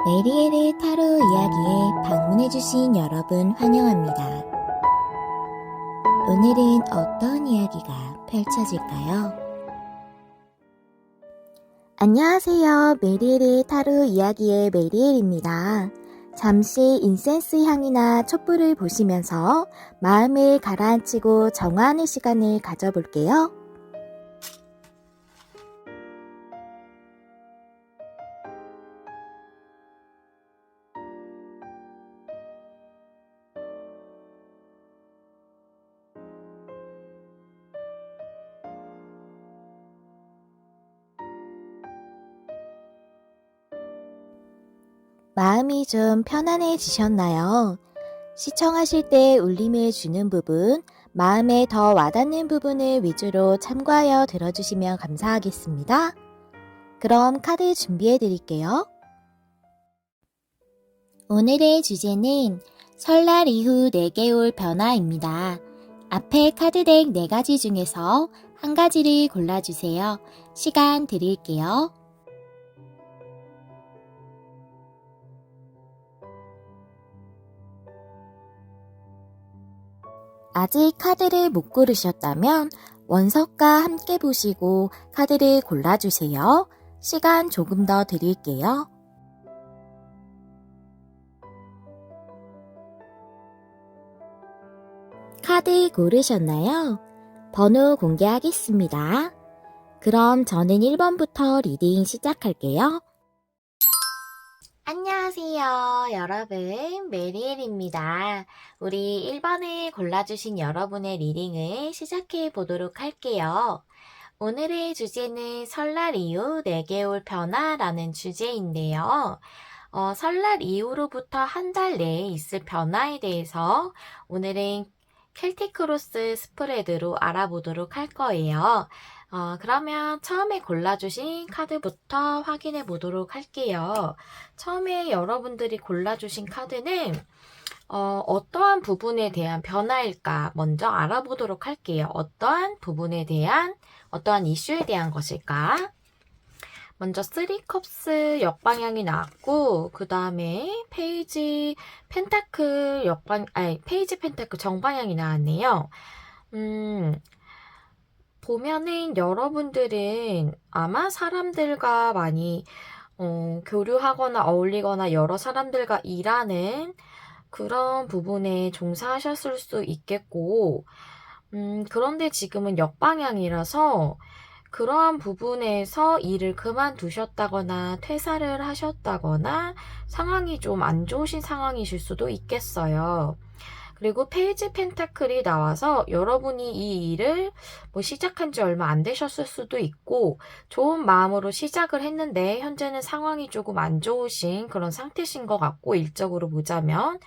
메리엘의 타로 이야기에 방문해주신 여러분 환영합니다. 오늘은 어떤 이야기가 펼쳐질까요? 안녕하세요. 메리엘의 타로 이야기의 메리엘입니다. 잠시 인센스 향이나 촛불을 보시면서 마음을 가라앉히고 정화하는 시간을 가져볼게요. 마음이 좀 편안해지셨나요? 시청하실 때 울림을 주는 부분, 마음에 더 와닿는 부분을 위주로 참고하여 들어주시면 감사하겠습니다. 그럼 카드 준비해 드릴게요. 오늘의 주제는 설날 이후 4개월 변화입니다. 앞에 카드덱 4가지 중에서 한 가지를 골라주세요. 시간 드릴게요. 아직 카드를 못 고르셨다면 원석과 함께 보시고 카드를 골라주세요. 시간 조금 더 드릴게요. 카드 고르셨나요? 번호 공개하겠습니다. 그럼 저는 1번부터 리딩 시작할게요. 안녕하세요, 여러분. 메리엘입니다. 우리 1번을 골라주신 여러분의 리딩을 시작해 보도록 할게요. 오늘의 주제는 설날 이후 4개월 변화라는 주제인데요. 설날 이후로부터 한 달 내에 있을 변화에 대해서 오늘은 켈틱크로스 스프레드로 알아보도록 할 거예요. 그러면 처음에 골라주신 카드부터 확인해 보도록 할게요. 처음에 여러분들이 골라주신 카드는 어떠한 부분에 대한 변화일까 먼저 알아보도록 할게요. 어떠한 부분에 대한, 어떠한 이슈에 대한 것일까? 먼저 3컵스 역방향이 나왔고, 그 다음에 페이지 펜타클 페이지 펜타클 정방향이 나왔네요. 보면은 여러분들은 아마 사람들과 많이 교류하거나 어울리거나 여러 사람들과 일하는 그런 부분에 종사하셨을 수 있겠고, 그런데 지금은 역방향이라서 그러한 부분에서 일을 그만두셨다거나 퇴사를 하셨다거나 상황이 좀 안 좋으신 상황이실 수도 있겠어요. 그리고 페이지 펜타클이 나와서 여러분이 이 일을 시작한 지 얼마 안 되셨을 수도 있고 좋은 마음으로 시작을 했는데 현재는 상황이 조금 안 좋으신 그런 상태신 것 같고 일적으로 보자면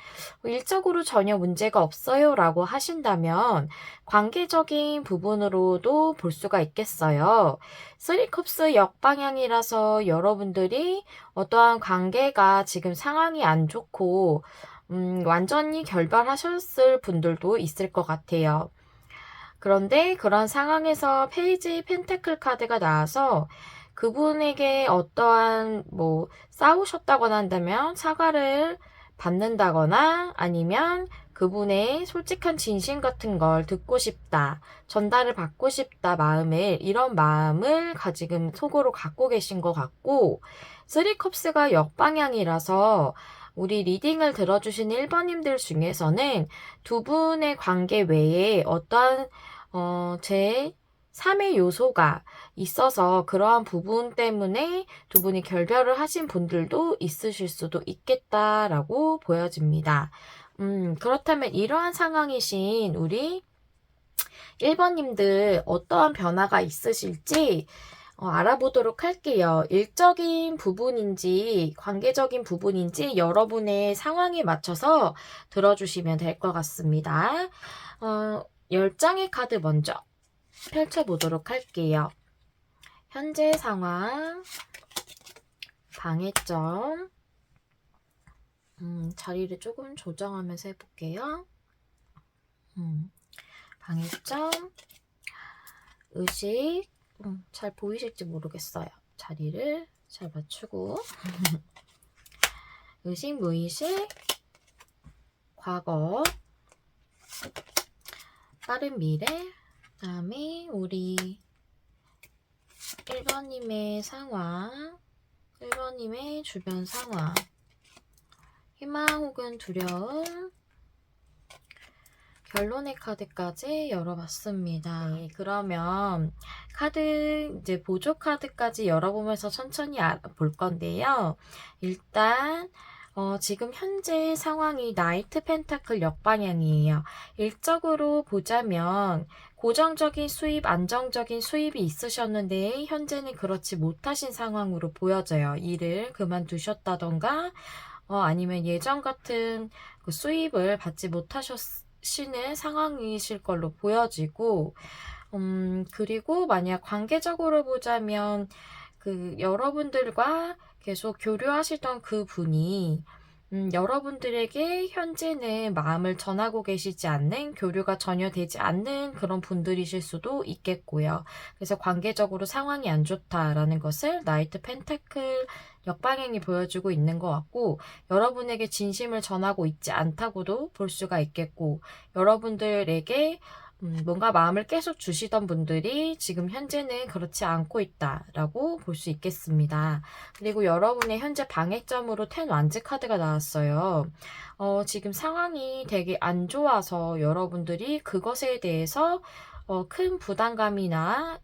일적으로 전혀 문제가 없어요 라고 하신다면 관계적인 부분으로도 볼 수가 있겠어요. 3컵스 역방향이라서 여러분들이 어떠한 관계가 지금 상황이 안 좋고 완전히 결별하셨을 분들도 있을 것 같아요. 그런데 그런 상황에서 페이지 펜타클 카드가 나와서 그분에게 어떠한 싸우셨다거나 한다면 사과를 받는다거나 아니면 그분의 솔직한 진심 같은 걸 듣고 싶다, 전달을 받고 싶다 이런 마음을 지금 속으로 갖고 계신 것 같고 3컵스가 역방향이라서 우리 리딩을 들어주신 1번님들 중에서는 두 분의 관계 외에 어떠한 제 3의 요소가 있어서 그러한 부분 때문에 두 분이 결별을 하신 분들도 있으실 수도 있겠다라고 보여집니다. 그렇다면 이러한 상황이신 우리 1번님들 어떠한 변화가 있으실지 알아보도록 할게요. 일적인 부분인지 관계적인 부분인지 여러분의 상황에 맞춰서 들어주시면 될 것 같습니다. 10장의 카드 먼저 펼쳐보도록 할게요. 현재 상황, 방해점, 자리를 조금 조정하면서 해볼게요. 방해점, 의식, 잘 보이실지 모르겠어요. 자리를 잘 맞추고 의식, 무의식, 과거, 빠른 미래, 그 다음에 우리 1번님의 상황, 1번님의 주변 상황, 희망 혹은 두려움, 결론의 카드까지 열어봤습니다. 네, 그러면 카드, 이제 보조 카드까지 열어보면서 천천히 볼 건데요. 일단, 지금 현재 상황이 나이트 펜타클 역방향이에요. 일적으로 보자면 고정적인 수입, 안정적인 수입이 있으셨는데 현재는 그렇지 못하신 상황으로 보여져요. 일을 그만두셨다던가 아니면 예전 같은 그 수입을 받지 못하시는 상황이실 걸로 보여지고 그리고 만약 관계적으로 보자면 그 여러분들과 계속 교류하시던 그 분이 여러분들에게 현재는 마음을 전하고 계시지 않는, 교류가 전혀 되지 않는 그런 분들이실 수도 있겠고요. 그래서 관계적으로 상황이 안 좋다라는 것을 나이트 펜타클 역방향이 보여주고 있는 것 같고, 여러분에게 진심을 전하고 있지 않다고도 볼 수가 있겠고, 여러분들에게 뭔가 마음을 계속 주시던 분들이 지금 현재는 그렇지 않고 있다라고 볼 수 있겠습니다. 그리고 여러분의 현재 방해점으로 텐 완즈 카드가 나왔어요. 지금 상황이 되게 안 좋아서 여러분들이 그것에 대해서 큰 부담감이나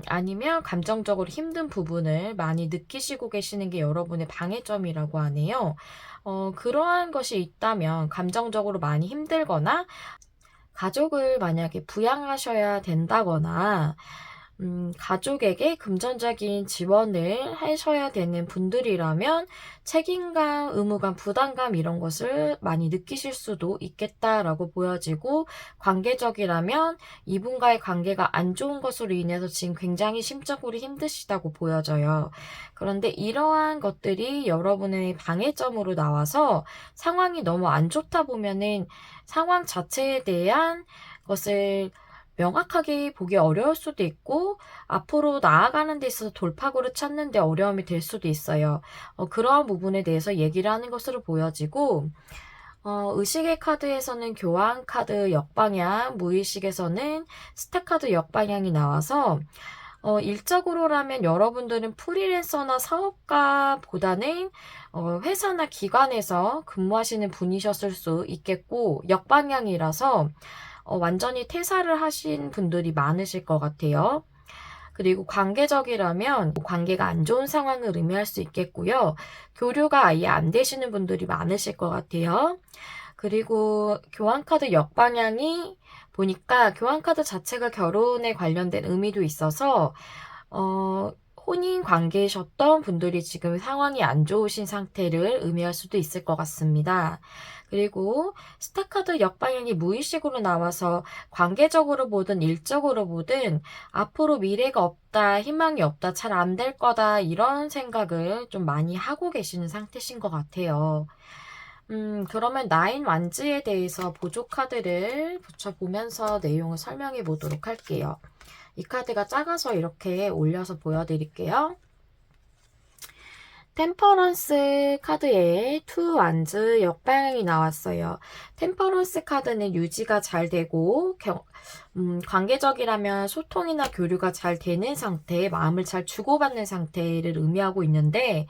아니면 감정적으로 힘든 부분을 많이 느끼시고 계시는 게 여러분의 방해점이라고 하네요. 그러한 것이 있다면 감정적으로 많이 힘들거나 가족을 만약에 부양하셔야 된다거나 가족에게 금전적인 지원을 하셔야 되는 분들이라면 책임감, 의무감, 부담감 이런 것을 많이 느끼실 수도 있겠다라고 보여지고, 관계적이라면 이분과의 관계가 안 좋은 것으로 인해서 지금 굉장히 심적으로 힘드시다고 보여져요. 그런데 이러한 것들이 여러분의 방해점으로 나와서 상황이 너무 안 좋다 보면은 상황 자체에 대한 것을 명확하게 보기 어려울 수도 있고, 앞으로 나아가는 데 있어서 돌파구를 찾는 데 어려움이 될 수도 있어요. 그러한 부분에 대해서 얘기를 하는 것으로 보여지고, 의식의 카드에서는 교환 카드 역방향, 무의식에서는 스타 카드 역방향이 나와서 일적으로라면 여러분들은 프리랜서나 사업가보다는 회사나 기관에서 근무하시는 분이셨을 수 있겠고, 역방향이라서 완전히 퇴사를 하신 분들이 많으실 것 같아요. 그리고 관계적이라면 관계가 안 좋은 상황을 의미할 수 있겠고요. 교류가 아예 안 되시는 분들이 많으실 것 같아요. 그리고 교환카드 역방향이 보니까 교환카드 자체가 결혼에 관련된 의미도 있어서 혼인 관계이셨던 분들이 지금 상황이 안 좋으신 상태를 의미할 수도 있을 것 같습니다. 그리고 스타카드 역방향이 무의식으로 나와서 관계적으로 보든 일적으로 보든 앞으로 미래가 없다, 희망이 없다, 잘 안 될 거다 이런 생각을 좀 많이 하고 계시는 상태신 것 같아요. 그러면 나인 완즈에 대해서 보조 카드를 붙여보면서 내용을 설명해 보도록 할게요. 이 카드가 작아서 이렇게 올려서 보여드릴게요. 템퍼런스 카드에 투 완즈 역방향이 나왔어요. 템퍼런스 카드는 유지가 잘 되고 관계적이라면 소통이나 교류가 잘 되는 상태, 마음을 잘 주고받는 상태를 의미하고 있는데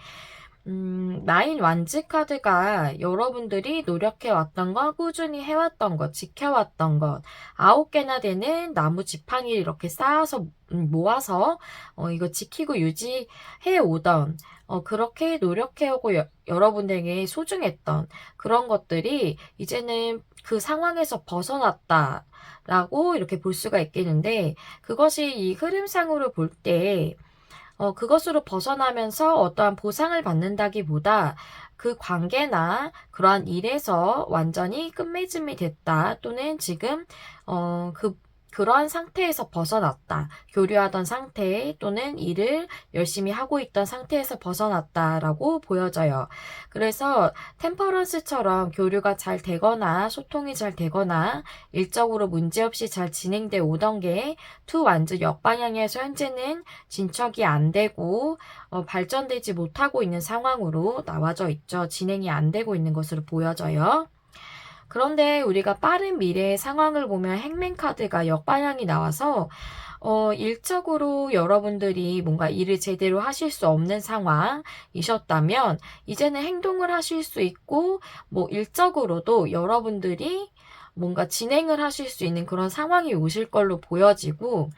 나인 완즈 카드가 여러분들이 노력해왔던 것, 꾸준히 해왔던 것, 지켜왔던 것, 9개나 되는 나무 지팡이를 이렇게 쌓아서 모아서 이거 지키고 유지해 오던 그렇게 노력해오고 여러분들에게 소중했던 그런 것들이 이제는 그 상황에서 벗어났다 라고 이렇게 볼 수가 있겠는데, 그것이 이 흐름상으로 볼때 그것으로 벗어나면서 어떠한 보상을 받는다기보다 그 관계나 그러한 일에서 완전히 끝맺음이 됐다, 또는 지금 그 그러한 상태에서 벗어났다. 교류하던 상태 또는 일을 열심히 하고 있던 상태에서 벗어났다라고 보여져요. 그래서 템퍼런스처럼 교류가 잘 되거나 소통이 잘 되거나 일적으로 문제없이 잘 진행돼 오던 게 투 완즈 역방향에서 현재는 진척이 안 되고 발전되지 못하고 있는 상황으로 나와져 있죠. 진행이 안 되고 있는 것으로 보여져요. 그런데 우리가 빠른 미래의 상황을 보면 행맨 카드가 역방향이 나와서 일적으로 여러분들이 뭔가 일을 제대로 하실 수 없는 상황이셨다면 이제는 행동을 하실 수 있고 뭐 일적으로도 여러분들이 뭔가 진행을 하실 수 있는 그런 상황이 오실 걸로 보여지고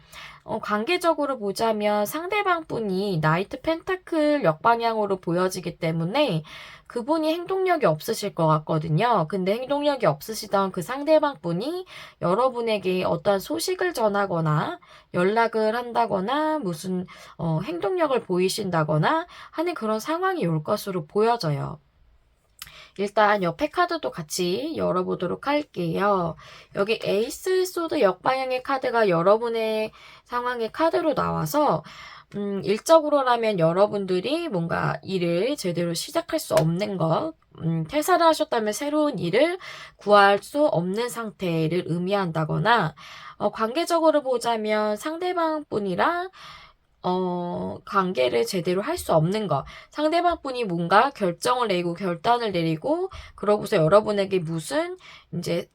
관계적으로 보자면 상대방 분이 나이트 펜타클 역방향으로 보여지기 때문에 그분이 행동력이 없으실 것 같거든요. 근데 행동력이 없으시던 그 상대방 분이 여러분에게 어떤 소식을 전하거나 연락을 한다거나 무슨 행동력을 보이신다거나 하는 그런 상황이 올 것으로 보여져요. 일단 옆에 카드도 같이 열어보도록 할게요. 여기 에이스 소드 역방향의 카드가 여러분의 상황의 카드로 나와서 일적으로라면 여러분들이 뭔가 일을 제대로 시작할 수 없는 것, 퇴사를 하셨다면 새로운 일을 구할 수 없는 상태를 의미한다거나, 관계적으로 보자면 상대방 분이랑 관계를 제대로 할 수 없는 것. 상대방 분이 뭔가 결정을 내리고 결단을 내리고, 그러고서 여러분에게 무슨 이제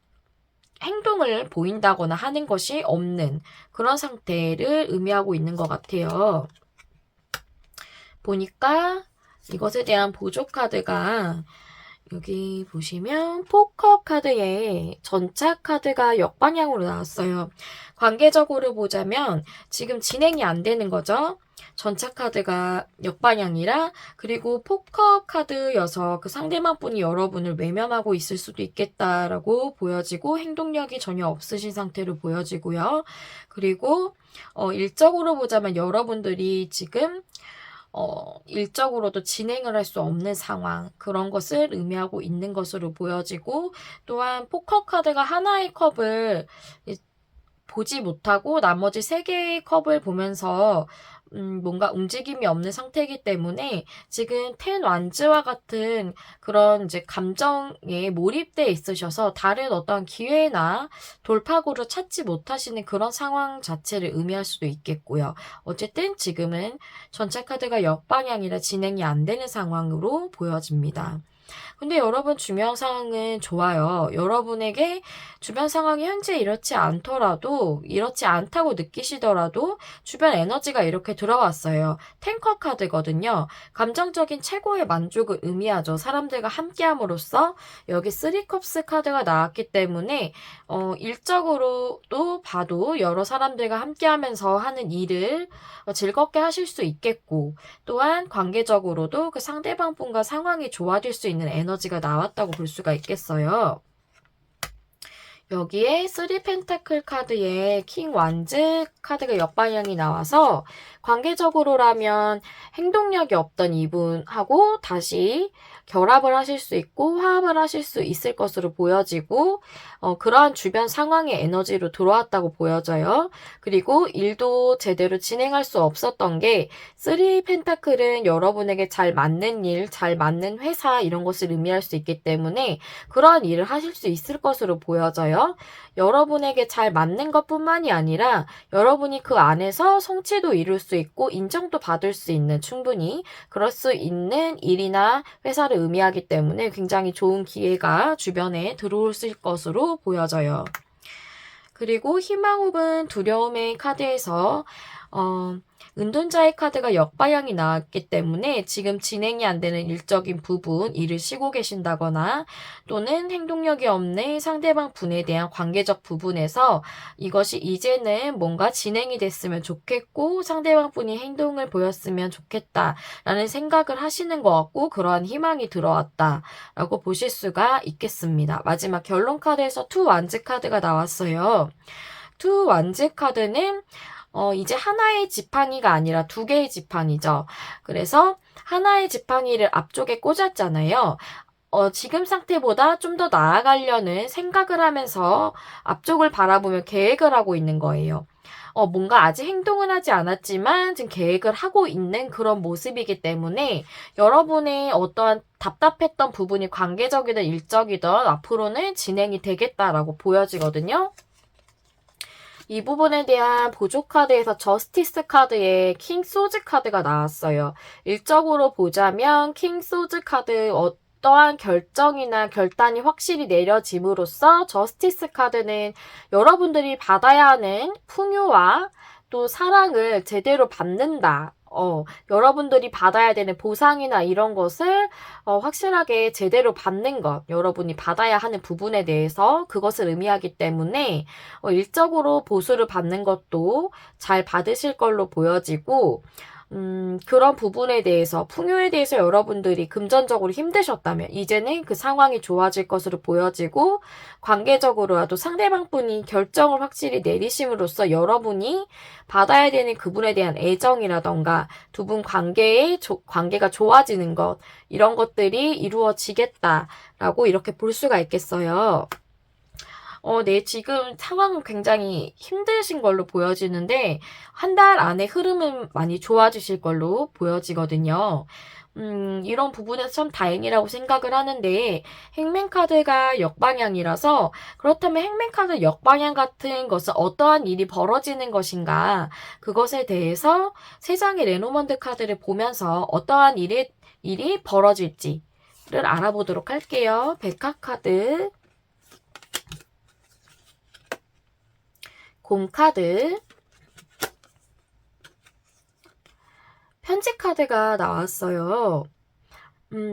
행동을 보인다거나 하는 것이 없는 그런 상태를 의미하고 있는 것 같아요. 보니까 이것에 대한 보조 카드가 여기 보시면 포커 카드에 전차 카드가 역방향으로 나왔어요. 관계적으로 보자면 지금 진행이 안 되는 거죠. 전차 카드가 역방향이라 그리고 포커 카드여서 그 상대방 분이 여러분을 외면하고 있을 수도 있겠다라고 보여지고 행동력이 전혀 없으신 상태로 보여지고요. 그리고 일적으로 보자면 여러분들이 지금 일적으로도 진행을 할 수 없는 상황, 그런 것을 의미하고 있는 것으로 보여지고, 또한 포커 카드가 하나의 컵을 보지 못하고 나머지 세 개의 컵을 보면서 뭔가 움직임이 없는 상태이기 때문에 지금 텐 완즈와 같은 그런 이제 감정에 몰입돼 있으셔서 다른 어떤 기회나 돌파구를 찾지 못하시는 그런 상황 자체를 의미할 수도 있겠고요. 어쨌든 지금은 전체 카드가 역방향이라 진행이 안 되는 상황으로 보여집니다. 근데 여러분 주변 상황은 좋아요. 여러분에게 주변 상황이 현재 이렇지 않더라도, 이렇지 않다고 느끼시더라도 주변 에너지가 이렇게 들어왔어요. 탱커 카드거든요. 감정적인 최고의 만족을 의미하죠. 사람들과 함께함으로써 여기 3컵스 카드가 나왔기 때문에 일적으로도 봐도 여러 사람들과 함께하면서 하는 일을 즐겁게 하실 수 있겠고, 또한 관계적으로도 그 상대방 분과 상황이 좋아질 수 있는 에너지가 나왔다고 볼 수가 있겠어요. 여기에 3 펜타클 카드에 킹 완즈 카드가 역방향이 나와서 관계적으로라면 행동력이 없던 이분하고 다시 결합을 하실 수 있고 화합을 하실 수 있을 것으로 보여지고 그러한 주변 상황의 에너지로 들어왔다고 보여져요. 그리고 일도 제대로 진행할 수 없었던 게 3 펜타클은 여러분에게 잘 맞는 일, 잘 맞는 회사 이런 것을 의미할 수 있기 때문에 그러한 일을 하실 수 있을 것으로 보여져요. 여러분에게 잘 맞는 것뿐만이 아니라 여러분이 그 안에서 성취도 이룰 수 있고 인정도 받을 수 있는 충분히 그럴 수 있는 일이나 회사를 의미하기 때문에 굉장히 좋은 기회가 주변에 들어올 것으로 보여져요. 그리고 희망 혹은 두려움의 카드에서 은둔자의 카드가 역방향이 나왔기 때문에 지금 진행이 안 되는 일적인 부분, 일을 쉬고 계신다거나 또는 행동력이 없는 상대방 분에 대한 관계적 부분에서 이것이 이제는 뭔가 진행이 됐으면 좋겠고 상대방 분이 행동을 보였으면 좋겠다라는 생각을 하시는 것 같고 그러한 희망이 들어왔다라고 보실 수가 있겠습니다. 마지막 결론 카드에서 투 완즈 카드가 나왔어요. 투 완즈 카드는 이제 하나의 지팡이가 아니라 두 개의 지팡이죠. 그래서 하나의 지팡이를 앞쪽에 꽂았잖아요. 지금 상태보다 좀 더 나아가려는 생각을 하면서 앞쪽을 바라보며 계획을 하고 있는 거예요. 뭔가 아직 행동은 하지 않았지만 지금 계획을 하고 있는 그런 모습이기 때문에 여러분의 어떠한 답답했던 부분이 관계적이든 일적이든 앞으로는 진행이 되겠다라고 보여지거든요. 이 부분에 대한 보조 카드에서 저스티스 카드에 킹 소즈 카드가 나왔어요. 일적으로 보자면 킹 소즈 카드 어떠한 결정이나 결단이 확실히 내려짐으로써 저스티스 카드는 여러분들이 받아야 하는 풍요와 또 사랑을 제대로 받는다. 여러분들이 받아야 되는 보상이나 이런 것을 확실하게 제대로 받는 것, 여러분이 받아야 하는 부분에 대해서 그것을 의미하기 때문에 일적으로 보수를 받는 것도 잘 받으실 걸로 보여지고, 그런 부분에 대해서, 풍요에 대해서 여러분들이 금전적으로 힘드셨다면, 이제는 그 상황이 좋아질 것으로 보여지고, 관계적으로라도 상대방 분이 결정을 확실히 내리심으로써 여러분이 받아야 되는 그분에 대한 애정이라던가, 두 분 관계가 좋아지는 것, 이런 것들이 이루어지겠다라고 이렇게 볼 수가 있겠어요. 네, 지금 상황은 굉장히 힘드신 걸로 보여지는데, 한 달 안에 흐름은 많이 좋아지실 걸로 보여지거든요. 이런 부분에서 참 다행이라고 생각을 하는데, 행맨카드가 역방향이라서, 그렇다면 행맨카드 역방향 같은 것은 어떠한 일이 벌어지는 것인가, 그것에 대해서 세 장의 레노먼드 카드를 보면서 어떠한 일이 벌어질지를 알아보도록 할게요. 백화카드, 곰카드, 편지 카드가 나왔어요.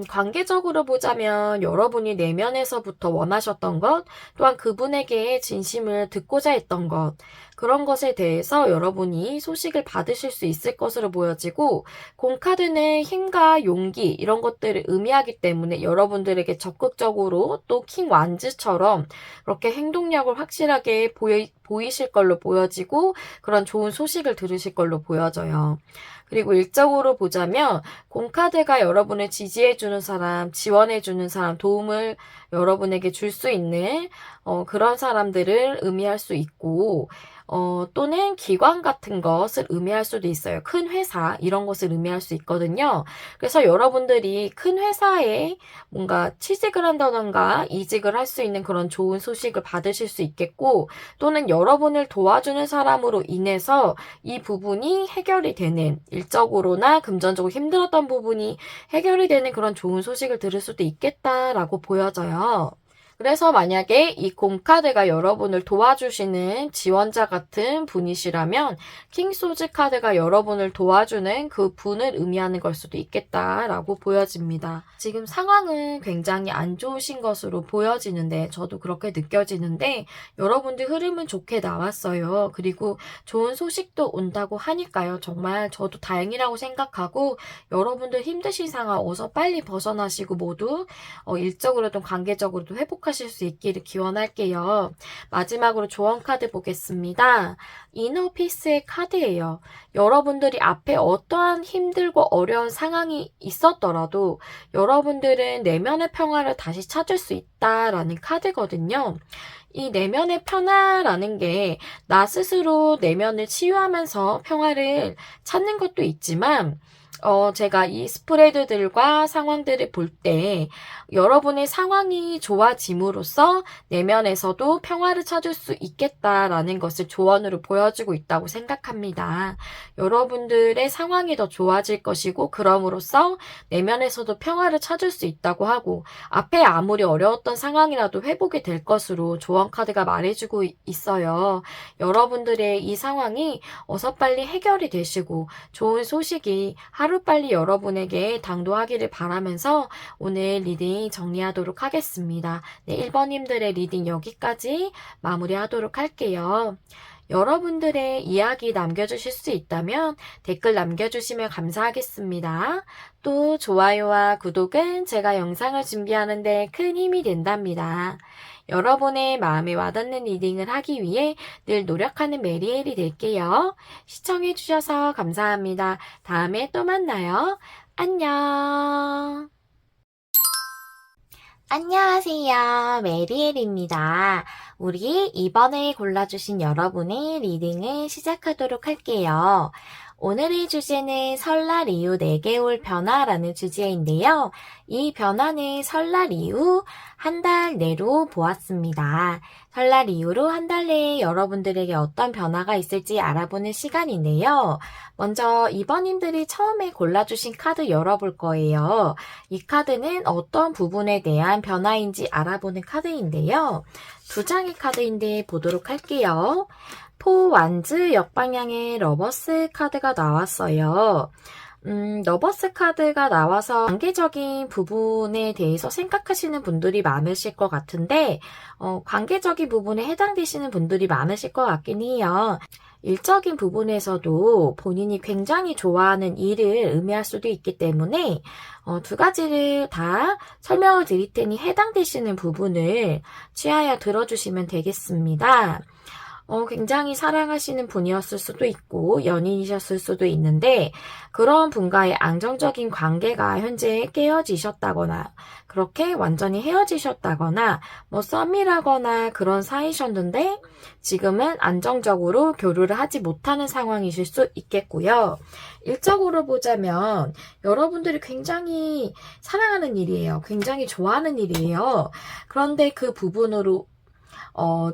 관계적으로 보자면 여러분이 내면에서부터 원하셨던 것, 또한 그분에게 진심을 듣고자 했던 것, 그런 것에 대해서 여러분이 소식을 받으실 수 있을 것으로 보여지고, 공카드는 힘과 용기, 이런 것들을 의미하기 때문에 여러분들에게 적극적으로 또 킹 완즈처럼 그렇게 행동력을 확실하게 보이실 걸로 보여지고, 그런 좋은 소식을 들으실 걸로 보여져요. 그리고 일적으로 보자면 공카드가 여러분을 지지해주는 사람, 지원해주는 사람, 도움을 여러분에게 줄 수 있는 그런 사람들을 의미할 수 있고, 또는 기관 같은 것을 의미할 수도 있어요. 큰 회사 이런 것을 의미할 수 있거든요. 그래서 여러분들이 큰 회사에 뭔가 취직을 한다던가 이직을 할 수 있는 그런 좋은 소식을 받으실 수 있겠고, 또는 여러분을 도와주는 사람으로 인해서 이 부분이 해결이 되는, 일적으로나 금전적으로 힘들었던 부분이 해결이 되는 그런 좋은 소식을 들을 수도 있겠다라고 보여져요. 그래서 만약에 이 공카드가 여러분을 도와주시는 지원자 같은 분이시라면 킹소즈 카드가 여러분을 도와주는 그 분을 의미하는 걸 수도 있겠다라고 보여집니다. 지금 상황은 굉장히 안 좋으신 것으로 보여지는데, 저도 그렇게 느껴지는데, 여러분들 흐름은 좋게 나왔어요. 그리고 좋은 소식도 온다고 하니까요. 정말 저도 다행이라고 생각하고, 여러분들 힘드신 상황 어서 빨리 벗어나시고 모두 일적으로든 관계적으로도 회복하실 수 있기를 기원할게요. 마지막으로 조언 카드 보겠습니다. 이너피스의 카드예요. 여러분들이 앞에 어떠한 힘들고 어려운 상황이 있었더라도 여러분들은 내면의 평화를 다시 찾을 수 있다라는 카드거든요. 이 내면의 평화라는 게 나 스스로 내면을 치유하면서 평화를 찾는 것도 있지만, 제가 이 스프레드들과 상황들을 볼 때 여러분의 상황이 좋아짐으로써 내면에서도 평화를 찾을 수 있겠다라는 것을 조언으로 보여주고 있다고 생각합니다. 여러분들의 상황이 더 좋아질 것이고, 그럼으로써 내면에서도 평화를 찾을 수 있다고 하고, 앞에 아무리 어려웠던 상황이라도 회복이 될 것으로 조언 카드가 말해주고 있어요. 여러분들의 이 상황이 어서 빨리 해결이 되시고 좋은 소식이 하루빨리 여러분에게 당도하기를 바라면서 오늘 리딩 정리하도록 하겠습니다. 네, 1번님들의 리딩 여기까지 마무리하도록 할게요. 여러분들의 이야기 남겨주실 수 있다면 댓글 남겨주시면 감사하겠습니다. 또 좋아요와 구독은 제가 영상을 준비하는데 큰 힘이 된답니다. 여러분의 마음에 와닿는 리딩을 하기 위해 늘 노력하는 메리엘이 될게요. 시청해주셔서 감사합니다. 다음에 또 만나요. 안녕. 안녕하세요. 메리엘입니다. 우리 이번에 골라주신 여러분의 리딩을 시작하도록 할게요. 오늘의 주제는 설날 이후 4개월 변화라는 주제인데요. 이 변화는 설날 이후 한 달 내로 보았습니다. 설날 이후로 한 달 내에 여러분들에게 어떤 변화가 있을지 알아보는 시간인데요. 먼저 2번님들이 처음에 골라주신 카드 열어볼 거예요. 이 카드는 어떤 부분에 대한 변화인지 알아보는 카드인데요. 2장의 카드인데 보도록 할게요. 포 완즈 역방향의 러버스 카드가 나왔어요. 러버스 카드가 나와서 관계적인 부분에 대해서 생각하시는 분들이 많으실 것 같은데, 관계적인 부분에 해당되시는 분들이 많으실 것 같긴 해요. 일적인 부분에서도 본인이 굉장히 좋아하는 일을 의미할 수도 있기 때문에 2가지를 다 설명을 드릴 테니 해당되시는 부분을 취하여 들어주시면 되겠습니다. 굉장히 사랑하시는 분이었을 수도 있고 연인이셨을 수도 있는데 그런 분과의 안정적인 관계가 현재 깨어지셨다거나 그렇게 완전히 헤어지셨다거나 뭐 썸이라거나 그런 사이셨는데 지금은 안정적으로 교류를 하지 못하는 상황이실 수 있겠고요. 일적으로 보자면 여러분들이 굉장히 사랑하는 일이에요. 굉장히 좋아하는 일이에요. 그런데 그 부분으로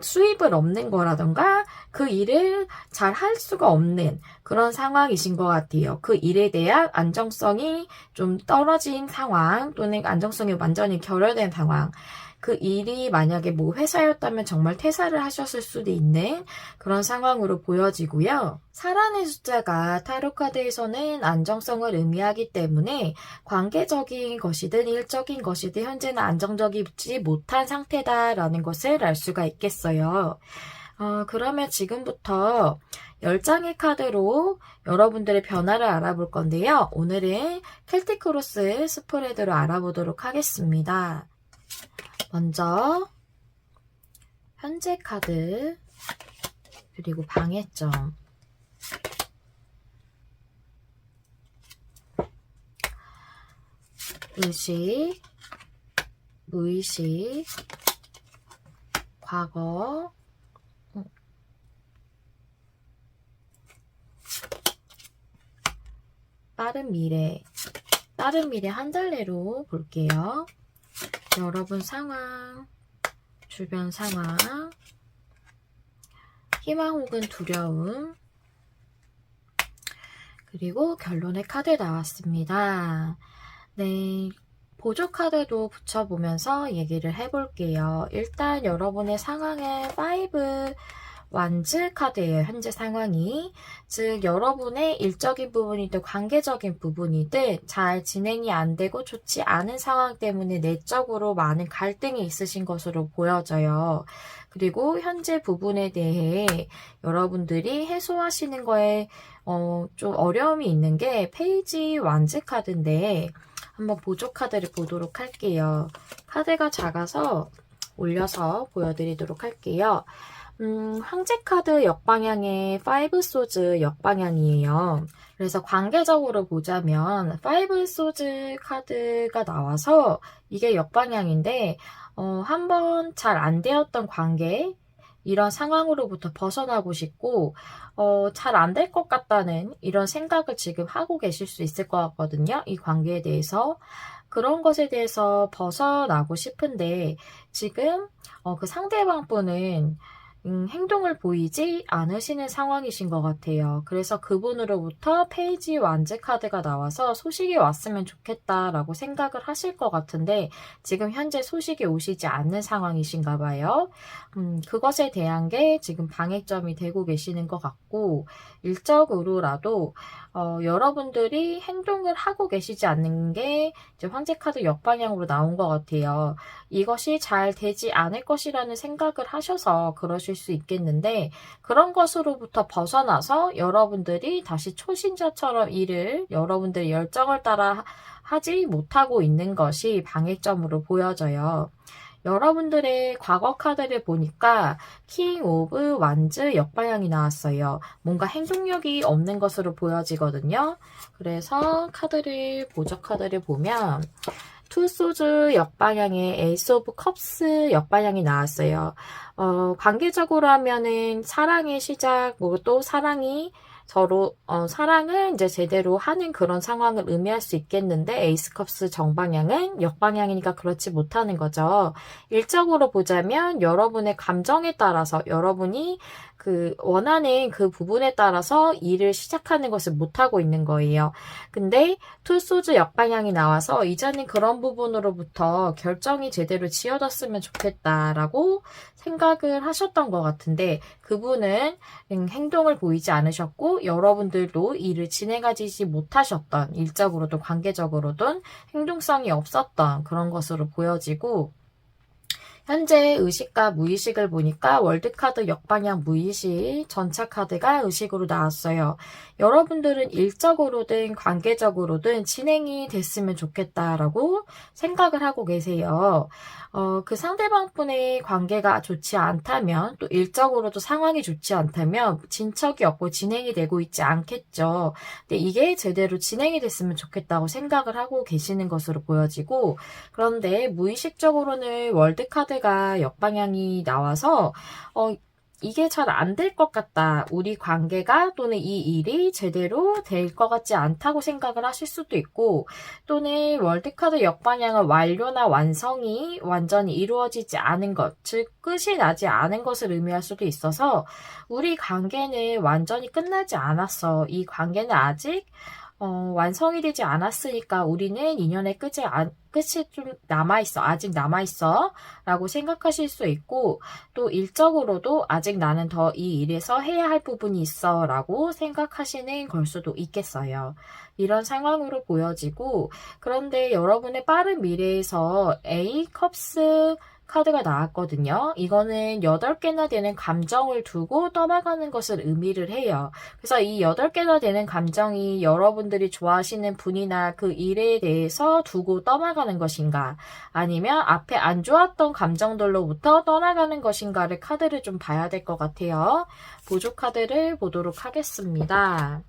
수입을 얻는 거라던가 그 일을 잘 할 수가 없는 그런 상황이신 것 같아요. 그 일에 대한 안정성이 좀 떨어진 상황 또는 안정성이 완전히 결여된 상황. 그 일이 만약에 뭐 회사였다면 정말 퇴사를 하셨을 수도 있는 그런 상황으로 보여지고요. 사랑의 숫자가 타로카드에서는 안정성을 의미하기 때문에 관계적인 것이든 일적인 것이든 현재는 안정적이지 못한 상태다라는 것을 알 수가 있겠어요. 그러면 지금부터 10장의 카드로 여러분들의 변화를 알아볼 건데요. 오늘은 켈틱크로스 스프레드로 알아보도록 하겠습니다. 먼저 현재 카드 그리고 방해점 의식, 무의식, 과거, 빠른 미래 한 달 내로 볼게요. 여러분 상황, 주변 상황, 희망 혹은 두려움, 그리고 결론의 카드 나왔습니다. 네, 보조 카드도 붙여보면서 얘기를 해볼게요. 일단 여러분의 상황은 5 완즈 카드예요. 현재 상황이. 즉 여러분의 일적인 부분이든 관계적인 부분이든 잘 진행이 안 되고 좋지 않은 상황 때문에 내적으로 많은 갈등이 있으신 것으로 보여져요. 그리고 현재 부분에 대해 여러분들이 해소하시는 거에 좀 어려움이 있는 게 페이지 완즈 카드인데 한번 보조 카드를 보도록 할게요. 카드가 작아서 올려서 보여드리도록 할게요. 황제 카드 역방향의 5 소즈 역방향이에요. 그래서 관계적으로 보자면 5 소즈 카드가 나와서 이게 역방향인데 한번 잘 안 되었던 관계 이런 상황으로부터 벗어나고 싶고 잘 안 될 것 같다는 이런 생각을 지금 하고 계실 수 있을 것 같거든요. 이 관계에 대해서. 그런 것에 대해서 벗어나고 싶은데 지금 그 상대방 분은 행동을 보이지 않으시는 상황이신 것 같아요. 그래서 그분으로부터 페이지 완즈 카드가 나와서 소식이 왔으면 좋겠다라고 생각을 하실 것 같은데 지금 현재 소식이 오시지 않는 상황이신가 봐요. 그것에 대한 게 지금 방해점이 되고 계시는 것 같고 일적으로라도 여러분들이 행동을 하고 계시지 않는 게 이제 황제 카드 역방향으로 나온 것 같아요. 이것이 잘 되지 않을 것이라는 생각을 하셔서 그러실 수 있겠는데 그런 것으로부터 벗어나서 여러분들이 다시 초신자처럼 일을 여러분들의 열정을 따라 하지 못하고 있는 것이 방해점으로 보여져요. 여러분들의 과거 카드를 보니까 킹 오브 완즈 역방향이 나왔어요. 뭔가 행동력이 없는 것으로 보여지거든요. 그래서 보조 카드를 보면 투 소즈 역방향의 에이스 오브 컵스 역방향이 나왔어요. 관계적으로 하면은 사랑의 시작, 뭐 또 사랑이 서로 사랑을 이제 제대로 하는 그런 상황을 의미할 수 있겠는데 에이스컵스 정방향은 역방향이니까 그렇지 못하는 거죠. 일적으로 보자면 여러분의 감정에 따라서 여러분이 그 원하는 그 부분에 따라서 일을 시작하는 것을 못하고 있는 거예요. 근데 투소즈 역방향이 나와서 이제는 그런 부분으로부터 결정이 제대로 지어졌으면 좋겠다라고 생각을 하셨던 것 같은데 그분은 행동을 보이지 않으셨고 여러분들도 일을 진행하지 못하셨던 일적으로든 관계적으로든 행동성이 없었던 그런 것으로 보여지고 현재 의식과 무의식을 보니까 월드카드 역방향 무의식 전차 카드가 의식으로 나왔어요. 여러분들은 일적으로든 관계적으로든 진행이 됐으면 좋겠다라고 생각을 하고 계세요. 그 상대방분의 관계가 좋지 않다면 또 일적으로도 상황이 좋지 않다면 진척이 없고 진행이 되고 있지 않겠죠. 근데 이게 제대로 진행이 됐으면 좋겠다고 생각을 하고 계시는 것으로 보여지고 그런데 무의식적으로는 월드카드가 역방향이 나와서 이게 잘 안 될 것 같다. 우리 관계가 또는 이 일이 제대로 될 것 같지 않다고 생각을 하실 수도 있고 또는 월드카드 역방향은 완료나 완성이 완전히 이루어지지 않은 것, 즉 끝이 나지 않은 것을 의미할 수도 있어서 우리 관계는 완전히 끝나지 않았어. 이 관계는 아직 완성이 되지 않았으니까 우리는 인연의 끝이 좀 남아있어. 아직 남아있어. 라고 생각하실 수 있고, 또 일적으로도 아직 나는 더 이 일에서 해야 할 부분이 있어. 라고 생각하시는 걸 수도 있겠어요. 이런 상황으로 보여지고, 그런데 여러분의 빠른 미래에서 A 컵스 카드가 나왔거든요. 이거는 8개나 되는 감정을 두고 떠나가는 것을 의미를 해요. 그래서 이 8개나 되는 감정이 여러분들이 좋아하시는 분이나 그 일에 대해서 두고 떠나가는 것인가 아니면 앞에 안 좋았던 감정들로부터 떠나가는 것인가를 카드를 좀 봐야 될 것 같아요. 보조 카드를 보도록 하겠습니다.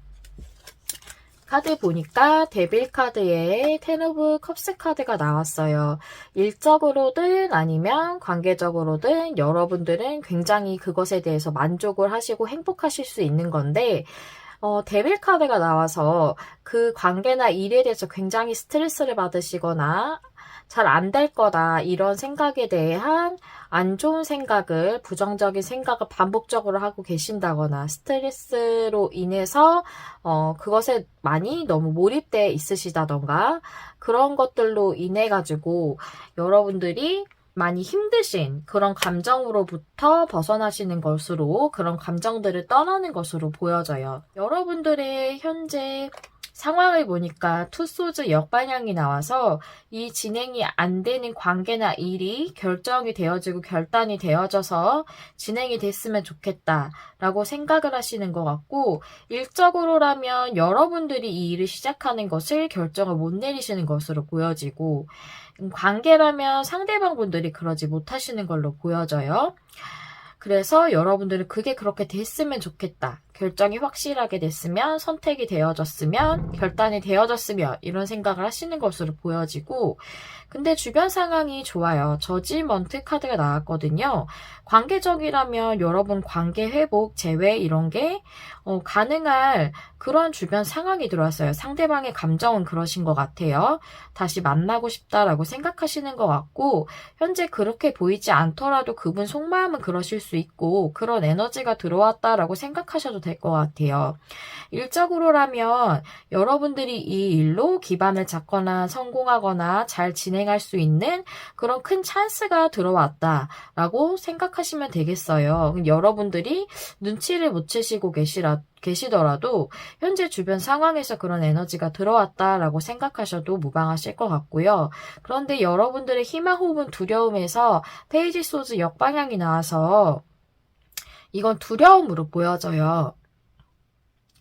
카드 보니까 데빌 카드에 텐 오브 컵스 카드가 나왔어요. 일적으로든 아니면 관계적으로든 여러분들은 굉장히 그것에 대해서 만족을 하시고 행복하실 수 있는 건데 데빌 카드가 나와서 그 관계나 일에 대해서 굉장히 스트레스를 받으시거나 잘 안 될 거다 이런 생각에 대한 안 좋은 생각을 부정적인 생각을 반복적으로 하고 계신다거나 스트레스로 인해서 그것에 많이 너무 몰입돼 있으시다던가 그런 것들로 인해 가지고 여러분들이 많이 힘드신 그런 감정으로부터 벗어나시는 것으로 그런 감정들을 떠나는 것으로 보여져요. 여러분들의 현재 상황을 보니까 투소즈 역방향이 나와서 이 진행이 안 되는 관계나 일이 결정이 되어지고 결단이 되어져서 진행이 됐으면 좋겠다라고 생각을 하시는 것 같고 일적으로라면 여러분들이 이 일을 시작하는 것을 결정을 못 내리시는 것으로 보여지고 관계라면 상대방 분들이 그러지 못하시는 걸로 보여져요. 그래서 여러분들은 그게 그렇게 됐으면 좋겠다. 결정이 확실하게 됐으면, 선택이 되어졌으면, 결단이 되어졌으면 이런 생각을 하시는 것으로 보여지고 근데 주변 상황이 좋아요. 저지먼트 카드가 나왔거든요. 관계적이라면 여러분 관계 회복, 재회 이런 게 가능할 그런 주변 상황이 들어왔어요. 상대방의 감정은 그러신 것 같아요. 다시 만나고 싶다라고 생각하시는 것 같고 현재 그렇게 보이지 않더라도 그분 속마음은 그러실 수 있고 그런 에너지가 들어왔다라고 생각하셔도 될 것 같아요. 일적으로라면 여러분들이 이 일로 기반을 잡거나 성공하거나 잘 진행할 수 있는 그런 큰 찬스가 들어왔다라고 생각하시면 되겠어요. 여러분들이 눈치를 못 채시고 계시더라도 현재 주변 상황에서 그런 에너지가 들어왔다라고 생각하셔도 무방하실 것 같고요. 그런데 여러분들의 희망 혹은 두려움에서 페이지 소즈 역방향이 나와서 이건 두려움으로 보여져요.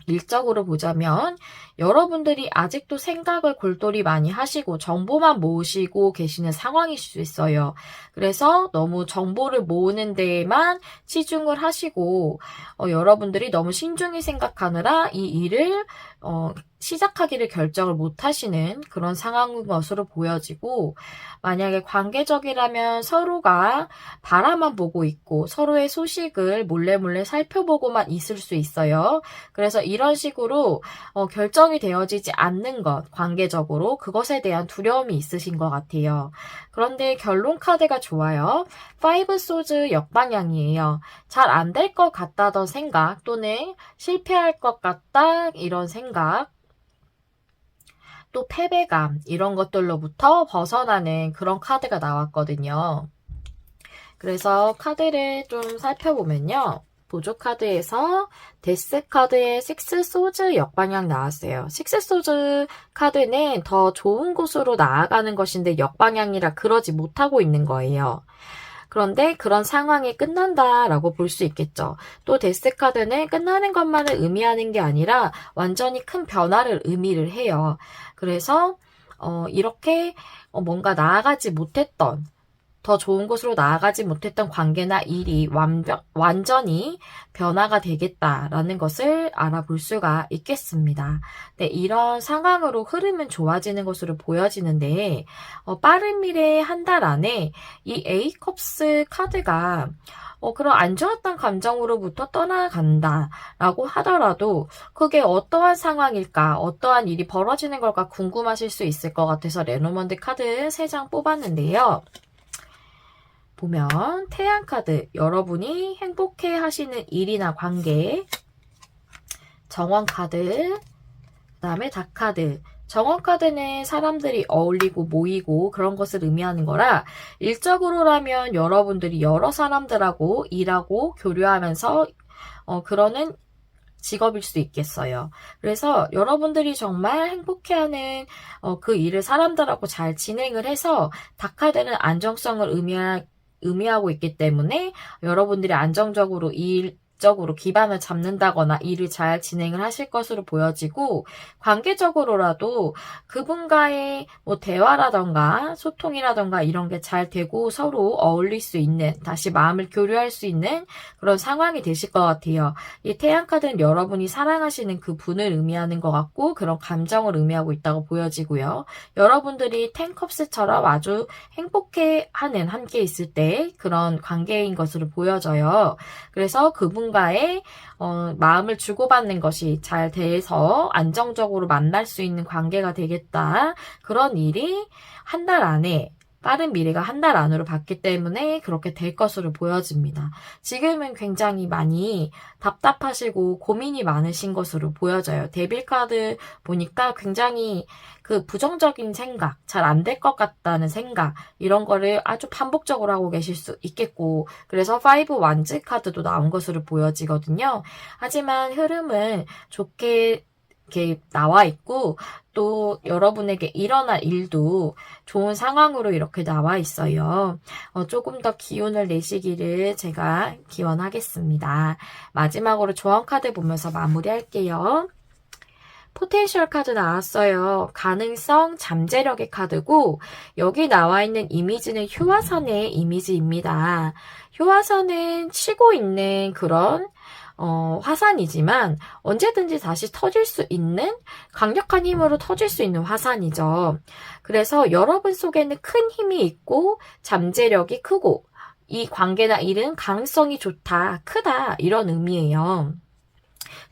일적으로 보자면 여러분들이 아직도 생각을 골똘히 많이 하시고 정보만 모으시고 계시는 상황일 수 있어요. 그래서 너무 정보를 모으는 데에만 치중을 하시고 여러분들이 너무 신중히 생각하느라 이 일을 시작하기를 결정을 못 하시는 그런 상황인 것으로 보여지고, 만약에 관계적이라면 서로가 바라만 보고 있고 서로의 소식을 몰래 살펴보고만 있을 수 있어요. 그래서 이런 식으로 결정이 되어지지 않는 것, 관계적으로 그것에 대한 두려움이 있으신 것 같아요. 그런데 결론 카드가 좋아요. 5 소즈 역방향이에요. 잘 안 될 것 같다던 생각 또는 실패할 것 같다 이런 생각, 또 패배감 이런 것들로부터 벗어나는 그런 카드가 나왔거든요. 그래서 카드를 좀 살펴보면요. 보조 카드에서 데스 카드의 6 소즈 역방향 나왔어요. 6 소즈 카드는 더 좋은 곳으로 나아가는 것인데 역방향이라 그러지 못하고 있는 거예요. 그런데 그런 상황이 끝난다라고 볼 수 있겠죠. 또 데스 카드는 끝나는 것만을 의미하는 게 아니라 완전히 큰 변화를 의미를 해요. 그래서 이렇게 뭔가 나아가지 못했던, 더 좋은 곳으로 나아가지 못했던 관계나 일이 완전히 변화가 되겠다라는 것을 알아볼 수가 있겠습니다. 네, 이런 상황으로 흐름은 좋아지는 것으로 보여지는데, 빠른 미래 한 달 안에 이 A컵스 카드가 그런 안 좋았던 감정으로부터 떠나간다라고 하더라도 그게 어떠한 상황일까, 어떠한 일이 벌어지는 걸까 궁금하실 수 있을 것 같아서 레노먼드 카드 3장 뽑았는데요. 보면 태양 카드, 여러분이 행복해 하시는 일이나 관계, 정원 카드, 그 다음에 닭 카드. 정원 카드는 사람들이 어울리고 모이고 그런 것을 의미하는 거라, 일적으로라면 여러분들이 여러 사람들하고 일하고 교류하면서 그러는 직업일 수도 있겠어요. 그래서 여러분들이 정말 행복해하는 그 일을 사람들하고 잘 진행을 해서, 닭 카드는 안정성을 의미하고 있기 때문에 여러분들이 안정적으로 일적으로 기반을 잡는다거나 일을 잘 진행을 하실 것으로 보여지고, 관계적으로라도 그분과의 뭐 대화라던가 소통이라던가 이런 게 잘 되고 서로 어울릴 수 있는, 다시 마음을 교류할 수 있는 그런 상황이 되실 것 같아요. 이 태양 카드는 여러분이 사랑하시는 그 분을 의미하는 것 같고 그런 감정을 의미하고 있다고 보여지고요. 여러분들이 텐컵스처럼 아주 행복해하는, 함께 있을 때 그런 관계인 것으로 보여져요. 그래서 그분과의 마음을 주고받는 것이 잘 돼서 안정적으로 만날 수 있는 관계가 되겠다. 그런 일이 한 달 안에, 빠른 미래가 한 달 안으로 봤기 때문에 그렇게 될 것으로 보여집니다. 지금은 굉장히 많이 답답하시고 고민이 많으신 것으로 보여져요. 데빌 카드 보니까 굉장히 그 부정적인 생각, 잘 안 될 것 같다는 생각, 이런 거를 아주 반복적으로 하고 계실 수 있겠고, 그래서 5 완즈 카드도 나온 것으로 보여지거든요. 하지만 흐름은 좋게 이렇게 나와 있고, 또 여러분에게 일어날 일도 좋은 상황으로 이렇게 나와 있어요. 조금 더 기운을 내시기를 제가 기원하겠습니다. 마지막으로 조언 카드 보면서 마무리할게요. 포텐셜 카드 나왔어요. 가능성, 잠재력의 카드고, 여기 나와 있는 이미지는 효화선의 이미지입니다. 효화선은 치고 있는 그런 화산이지만 언제든지 다시 터질 수 있는, 강력한 힘으로 터질 수 있는 화산이죠. 그래서 여러분 속에는 큰 힘이 있고 잠재력이 크고, 이 관계나 일은 가능성이 좋다, 크다, 이런 의미예요.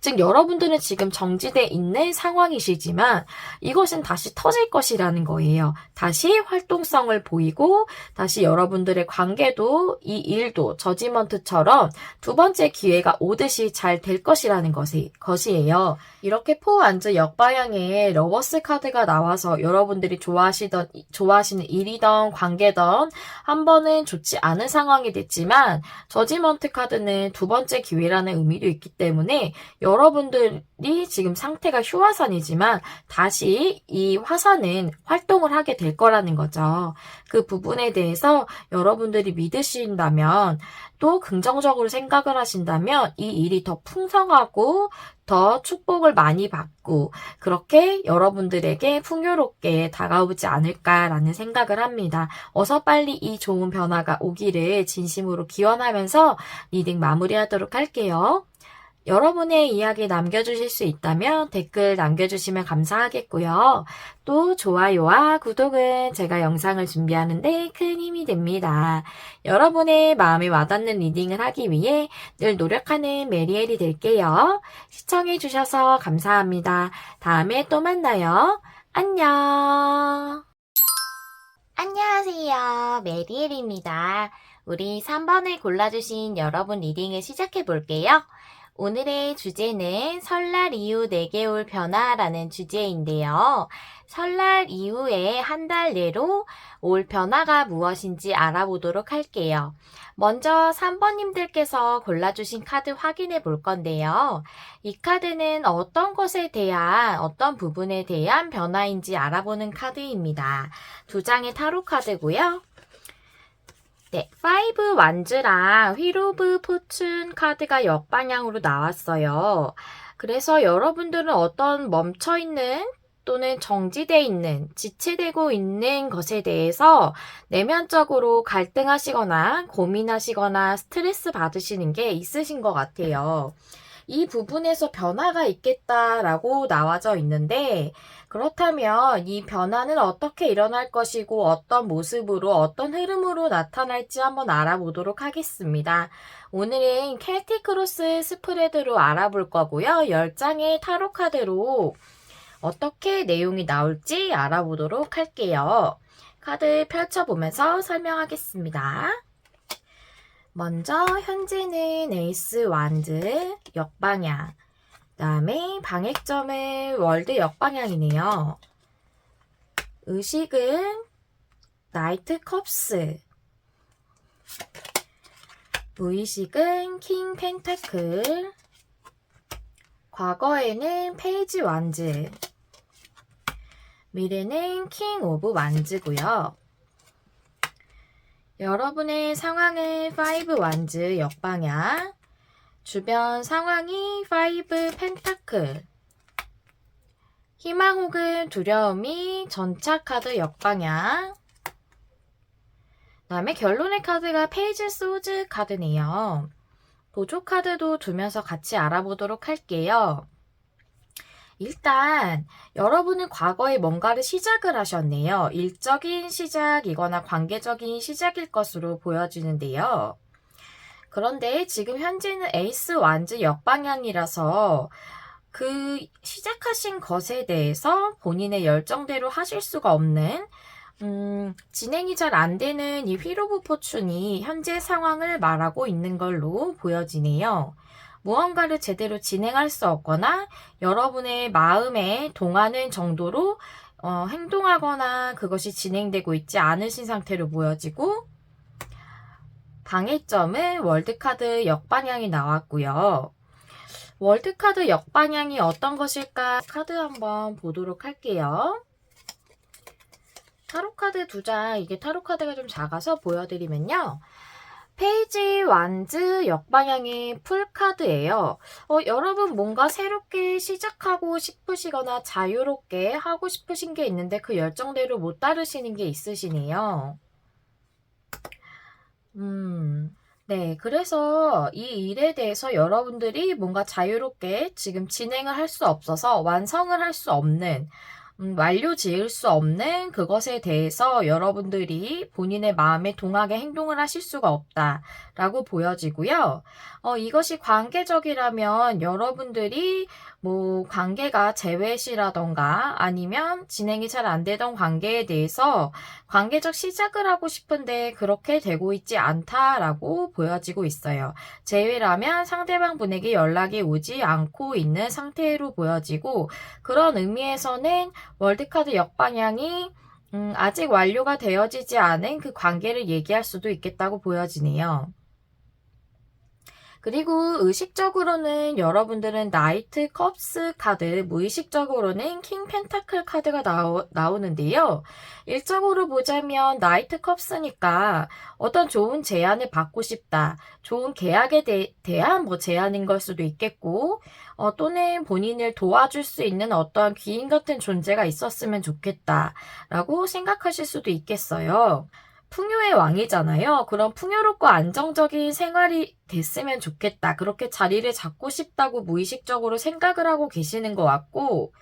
즉 여러분들은 지금 정지돼 있는 상황이시지만 이것은 다시 터질 것이라는 거예요. 다시 활동성을 보이고 다시 여러분들의 관계도, 이 일도 저지먼트처럼 두 번째 기회가 오듯이 잘 될 것이라는 것이에요. 이렇게 포완즈 역방향의 러버스 카드가 나와서 여러분들이 좋아하시는 일이던 관계던 한 번은 좋지 않은 상황이 됐지만, 저지먼트 카드는 두 번째 기회라는 의미도 있기 때문에 여러분들이 지금 상태가 휴화산이지만 다시 이 화산은 활동을 하게 될 거라는 거죠. 그 부분에 대해서 여러분들이 믿으신다면, 또 긍정적으로 생각을 하신다면 이 일이 더 풍성하고 더 축복을 많이 받고 그렇게 여러분들에게 풍요롭게 다가오지 않을까라는 생각을 합니다. 어서 빨리 이 좋은 변화가 오기를 진심으로 기원하면서 리딩 마무리하도록 할게요. 여러분의 이야기 남겨주실 수 있다면 댓글 남겨주시면 감사하겠고요. 또 좋아요와 구독은 제가 영상을 준비하는데 큰 힘이 됩니다. 여러분의 마음에 와닿는 리딩을 하기 위해 늘 노력하는 메리엘이 될게요. 시청해주셔서 감사합니다. 다음에 또 만나요. 안녕. 안녕하세요. 메리엘입니다. 우리 3번을 골라주신 여러분 리딩을 시작해 볼게요. 오늘의 주제는 설날 이후 4개월 변화라는 주제인데요. 설날 이후에 한 달 내로 올 변화가 무엇인지 알아보도록 할게요. 먼저 3번님들께서 골라주신 카드 확인해 볼 건데요. 이 카드는 어떤 것에 대한, 어떤 부분에 대한 변화인지 알아보는 카드입니다. 2장의 타로 카드고요. 네, 5 완즈랑 휠 오브 포춘 카드가 역방향으로 나왔어요. 그래서 여러분들은 어떤 멈춰있는 또는 정지되어 있는, 지체되고 있는 것에 대해서 내면적으로 갈등하시거나 고민하시거나 스트레스 받으시는 게 있으신 것 같아요. 이 부분에서 변화가 있겠다라고 나와져 있는데, 그렇다면 이 변화는 어떻게 일어날 것이고 어떤 모습으로 어떤 흐름으로 나타날지 한번 알아보도록 하겠습니다. 오늘은 켈틱 크로스 스프레드로 알아볼 거고요. 10장의 타로 카드로 어떻게 내용이 나올지 알아보도록 할게요. 카드 펼쳐보면서 설명하겠습니다. 먼저 현재는 에이스 완즈 역방향, 그 다음에 방액점은 월드 역방향이네요. 의식은 나이트 컵스, 무의식은 킹 펜타클, 과거에는 페이지 완즈, 미래는 킹 오브 완즈고요. 여러분의 상황은 5 완즈 역방향, 주변 상황이 5 펜타클, 희망 혹은 두려움이 전차 카드 역방향, 그 다음에 결론의 카드가 페이지 소즈 카드네요. 보조 카드도 두면서 같이 알아보도록 할게요. 일단 여러분은 과거에 뭔가를 시작을 하셨네요. 일적인 시작이거나 관계적인 시작일 것으로 보여지는데요. 그런데 지금 현재는 에이스 완즈 역방향이라서 그 시작하신 것에 대해서 본인의 열정대로 하실 수가 없는 진행이 잘 안 되는 이 휠 오브 포춘이 현재 상황을 말하고 있는 걸로 보여지네요. 무언가를 제대로 진행할 수 없거나 여러분의 마음에 동하는 정도로 행동하거나 그것이 진행되고 있지 않으신 상태로 보여지고, 방해점은 월드카드 역방향이 나왔고요. 월드카드 역방향이 어떤 것일까 카드 한번 보도록 할게요. 타로카드 2장, 이게 타로카드가 좀 작아서 보여드리면요. 페이지 완즈 역방향의 풀카드예요. 여러분 뭔가 새롭게 시작하고 싶으시거나 자유롭게 하고 싶으신 게 있는데 그 열정대로 못 따르시는 게 있으시네요. 네, 그래서 이 일에 대해서 여러분들이 뭔가 자유롭게 지금 진행을 할 수 없어서 완성을 할 수 없는, 완료 지을 수 없는 그것에 대해서 여러분들이 본인의 마음에 동하게 행동을 하실 수가 없다라고 보여지고요. 이것이 관계적이라면 여러분들이 뭐 관계가 재회시라던가 아니면 진행이 잘 안 되던 관계에 대해서 관계적 시작을 하고 싶은데 그렇게 되고 있지 않다라고 보여지고 있어요. 재회라면 상대방 분에게 연락이 오지 않고 있는 상태로 보여지고, 그런 의미에서는 월드카드 역방향이 아직 완료가 되어지지 않은 그 관계를 얘기할 수도 있겠다고 보여지네요. 그리고 의식적으로는 여러분들은 나이트 컵스 카드, 무의식적으로는 킹 펜타클 카드가 나오는데요. 일적으로 보자면 나이트 컵스니까 어떤 좋은 제안을 받고 싶다, 좋은 계약에 대한 뭐 제안인 걸 수도 있겠고, 또는 본인을 도와줄 수 있는 어떤 귀인 같은 존재가 있었으면 좋겠다라고 생각하실 수도 있겠어요. 풍요의 왕이잖아요. 그런 풍요롭고 안정적인 생활이 됐으면 좋겠다. 그렇게 자리를 잡고 싶다고 무의식적으로 생각을 하고 계시는 것 같고,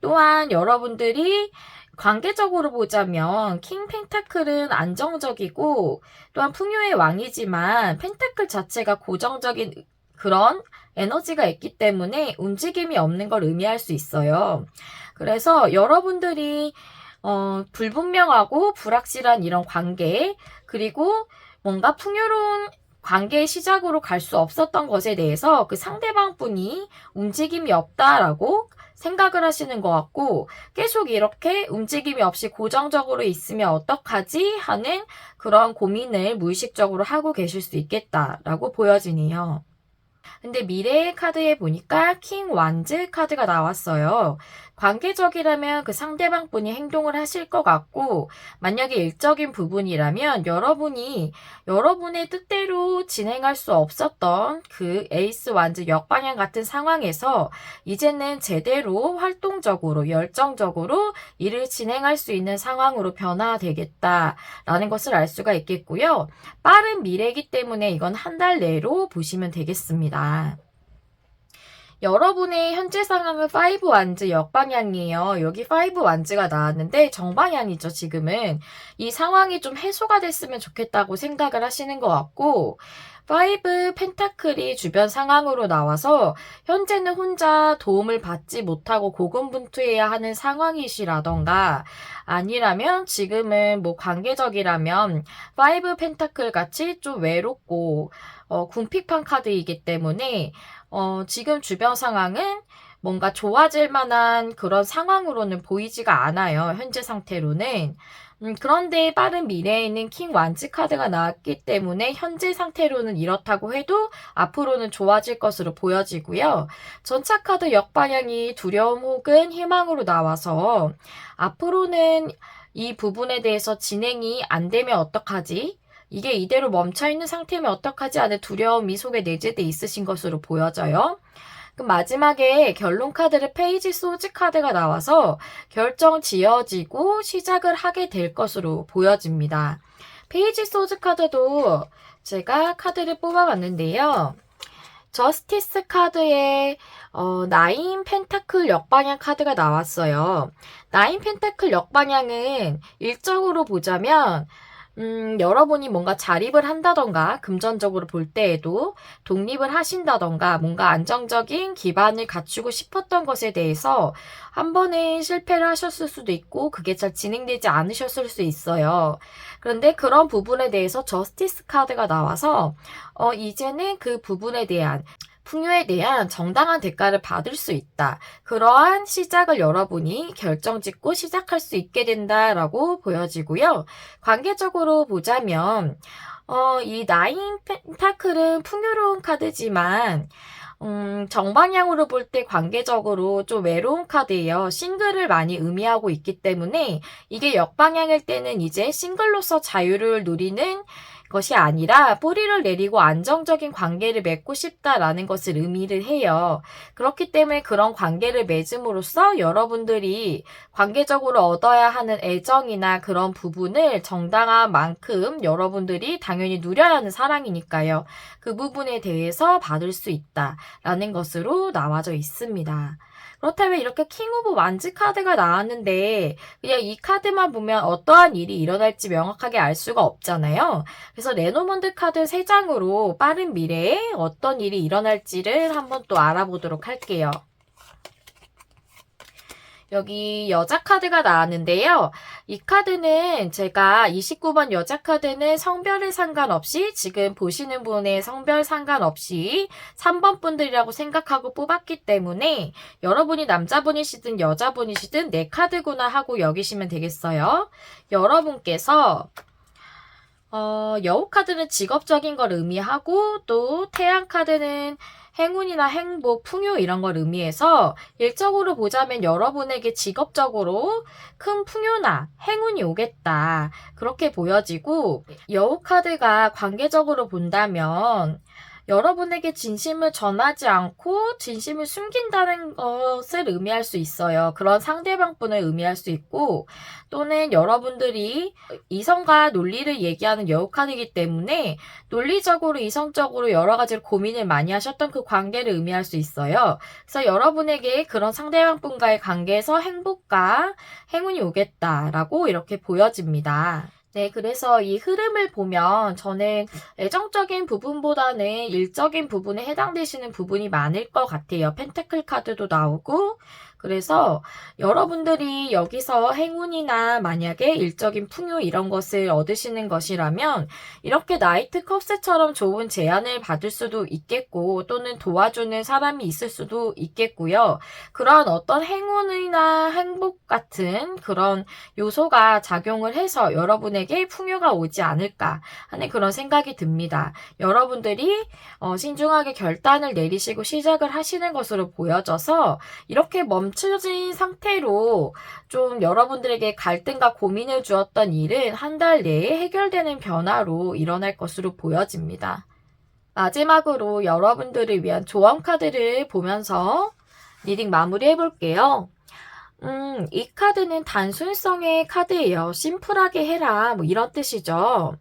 또한 여러분들이 관계적으로 보자면 킹 펜타클은 안정적이고 또한 풍요의 왕이지만 펜타클 자체가 고정적인 그런 에너지가 있기 때문에 움직임이 없는 걸 의미할 수 있어요. 그래서 여러분들이 불분명하고 불확실한 이런 관계, 그리고 뭔가 풍요로운 관계의 시작으로 갈 수 없었던 것에 대해서 그 상대방 분이 움직임이 없다라고 생각을 하시는 것 같고, 계속 이렇게 움직임이 없이 고정적으로 있으면 어떡하지? 하는 그런 고민을 무의식적으로 하고 계실 수 있겠다라고 보여지네요. 근데 미래의 카드에 보니까 킹 완즈 카드가 나왔어요. 관계적이라면 그 상대방 분이 행동을 하실 것 같고, 만약에 일적인 부분이라면 여러분이 여러분의 뜻대로 진행할 수 없었던 그 에이스 완즈 역방향 같은 상황에서 이제는 제대로 활동적으로 열정적으로 일을 진행할 수 있는 상황으로 변화되겠다라는 것을 알 수가 있겠고요. 빠른 미래이기 때문에 이건 한 달 내로 보시면 되겠습니다. 여러분의 현재 상황은 5 완즈 역방향이에요. 여기 5 완즈가 나왔는데 정방향이죠, 지금은. 이 상황이 좀 해소가 됐으면 좋겠다고 생각을 하시는 것 같고, 5 펜타클이 주변 상황으로 나와서 현재는 혼자 도움을 받지 못하고 고군분투해야 하는 상황이시라던가, 아니라면 지금은 뭐 관계적이라면 5 펜타클 같이 좀 외롭고 궁핍한 카드이기 때문에 지금 주변 상황은 뭔가 좋아질 만한 그런 상황으로는 보이지가 않아요. 현재 상태로는. 그런데 빠른 미래에는 킹 완즈 카드가 나왔기 때문에 현재 상태로는 이렇다고 해도 앞으로는 좋아질 것으로 보여지고요. 전차 카드 역방향이 두려움 혹은 희망으로 나와서 앞으로는 이 부분에 대해서 진행이 안 되면 어떡하지? 이게 이대로 멈춰있는 상태면 어떡하지 하는 두려움이 속에 내재돼 있으신 것으로 보여져요. 그럼 마지막에 결론 카드를 페이지 소즈 카드가 나와서 결정 지어지고 시작을 하게 될 것으로 보여집니다. 페이지 소즈 카드도 제가 카드를 뽑아봤는데요. 저스티스 카드에 나인 펜타클 역방향 카드가 나왔어요. 나인 펜타클 역방향은 일적으로 보자면 여러분이 뭔가 자립을 한다던가, 금전적으로 볼 때에도 독립을 하신다던가, 뭔가 안정적인 기반을 갖추고 싶었던 것에 대해서 한 번에 실패를 하셨을 수도 있고, 그게 잘 진행되지 않으셨을 수 있어요. 그런데 그런 부분에 대해서 저스티스 카드가 나와서, 이제는 그 부분에 대한 풍요에 대한 정당한 대가를 받을 수 있다. 그러한 시작을 여러분이 결정짓고 시작할 수 있게 된다라고 보여지고요. 관계적으로 보자면 이 나인 펜타클은 풍요로운 카드지만 정방향으로 볼 때 관계적으로 좀 외로운 카드예요. 싱글을 많이 의미하고 있기 때문에 이게 역방향일 때는 이제 싱글로서 자유를 누리는 것이 아니라 뿌리를 내리고 안정적인 관계를 맺고 싶다라는 것을 의미를 해요. 그렇기 때문에 그런 관계를 맺음으로써 여러분들이 관계적으로 얻어야 하는 애정이나 그런 부분을 정당한 만큼 여러분들이 당연히 누려야 하는 사랑이니까요. 그 부분에 대해서 받을 수 있다라는 것으로 나와져 있습니다. 그렇다면 이렇게 킹 오브 완즈 카드가 나왔는데 그냥 이 카드만 보면 어떠한 일이 일어날지 명확하게 알 수가 없잖아요. 그래서 레노먼드 카드 3장으로 빠른 미래에 어떤 일이 일어날지를 한번 또 알아보도록 할게요. 여기 여자 카드가 나왔는데요. 이 카드는 제가 29번 여자 카드는 성별에 상관없이 지금 보시는 분의 성별 상관없이 3번 분들이라고 생각하고 뽑았기 때문에 여러분이 남자분이시든 여자분이시든 내 카드구나 하고 여기시면 되겠어요. 여러분께서 여우 카드는 직업적인 걸 의미하고 또 태양 카드는 행운이나 행복, 풍요 이런 걸 의미해서 일적으로 보자면 여러분에게 직업적으로 큰 풍요나 행운이 오겠다. 그렇게 보여지고 여우 카드가 관계적으로 본다면 여러분에게 진심을 전하지 않고 진심을 숨긴다는 것을 의미할 수 있어요. 그런 상대방분을 의미할 수 있고, 또는 여러분들이 이성과 논리를 얘기하는 여우 카드이기 때문에 논리적으로 이성적으로 여러 가지를 고민을 많이 하셨던 그 관계를 의미할 수 있어요. 그래서 여러분에게 그런 상대방분과의 관계에서 행복과 행운이 오겠다라고 이렇게 보여집니다. 네, 그래서 이 흐름을 보면 저는 애정적인 부분보다는 일적인 부분에 해당되시는 부분이 많을 것 같아요. 펜타클 카드도 나오고, 그래서 여러분들이 여기서 행운이나 만약에 일적인 풍요 이런 것을 얻으시는 것이라면 이렇게 나이트 컵스처럼 좋은 제안을 받을 수도 있겠고, 또는 도와주는 사람이 있을 수도 있겠고요. 그러한 어떤 행운이나 행복 같은 그런 요소가 작용을 해서 여러분에게 풍요가 오지 않을까 하는 그런 생각이 듭니다. 여러분들이 신중하게 결단을 내리시고 시작을 하시는 것으로 보여져서 이렇게 멈춰진 상태로 좀 여러분들에게 갈등과 고민을 주었던 일은 한 달 내에 해결되는 변화로 일어날 것으로 보여집니다. 마지막으로 여러분들을 위한 조언 카드를 보면서 리딩 마무리 해볼게요. 이 카드는 단순성의 카드예요. 심플하게 해라. 뭐 이런 뜻이죠.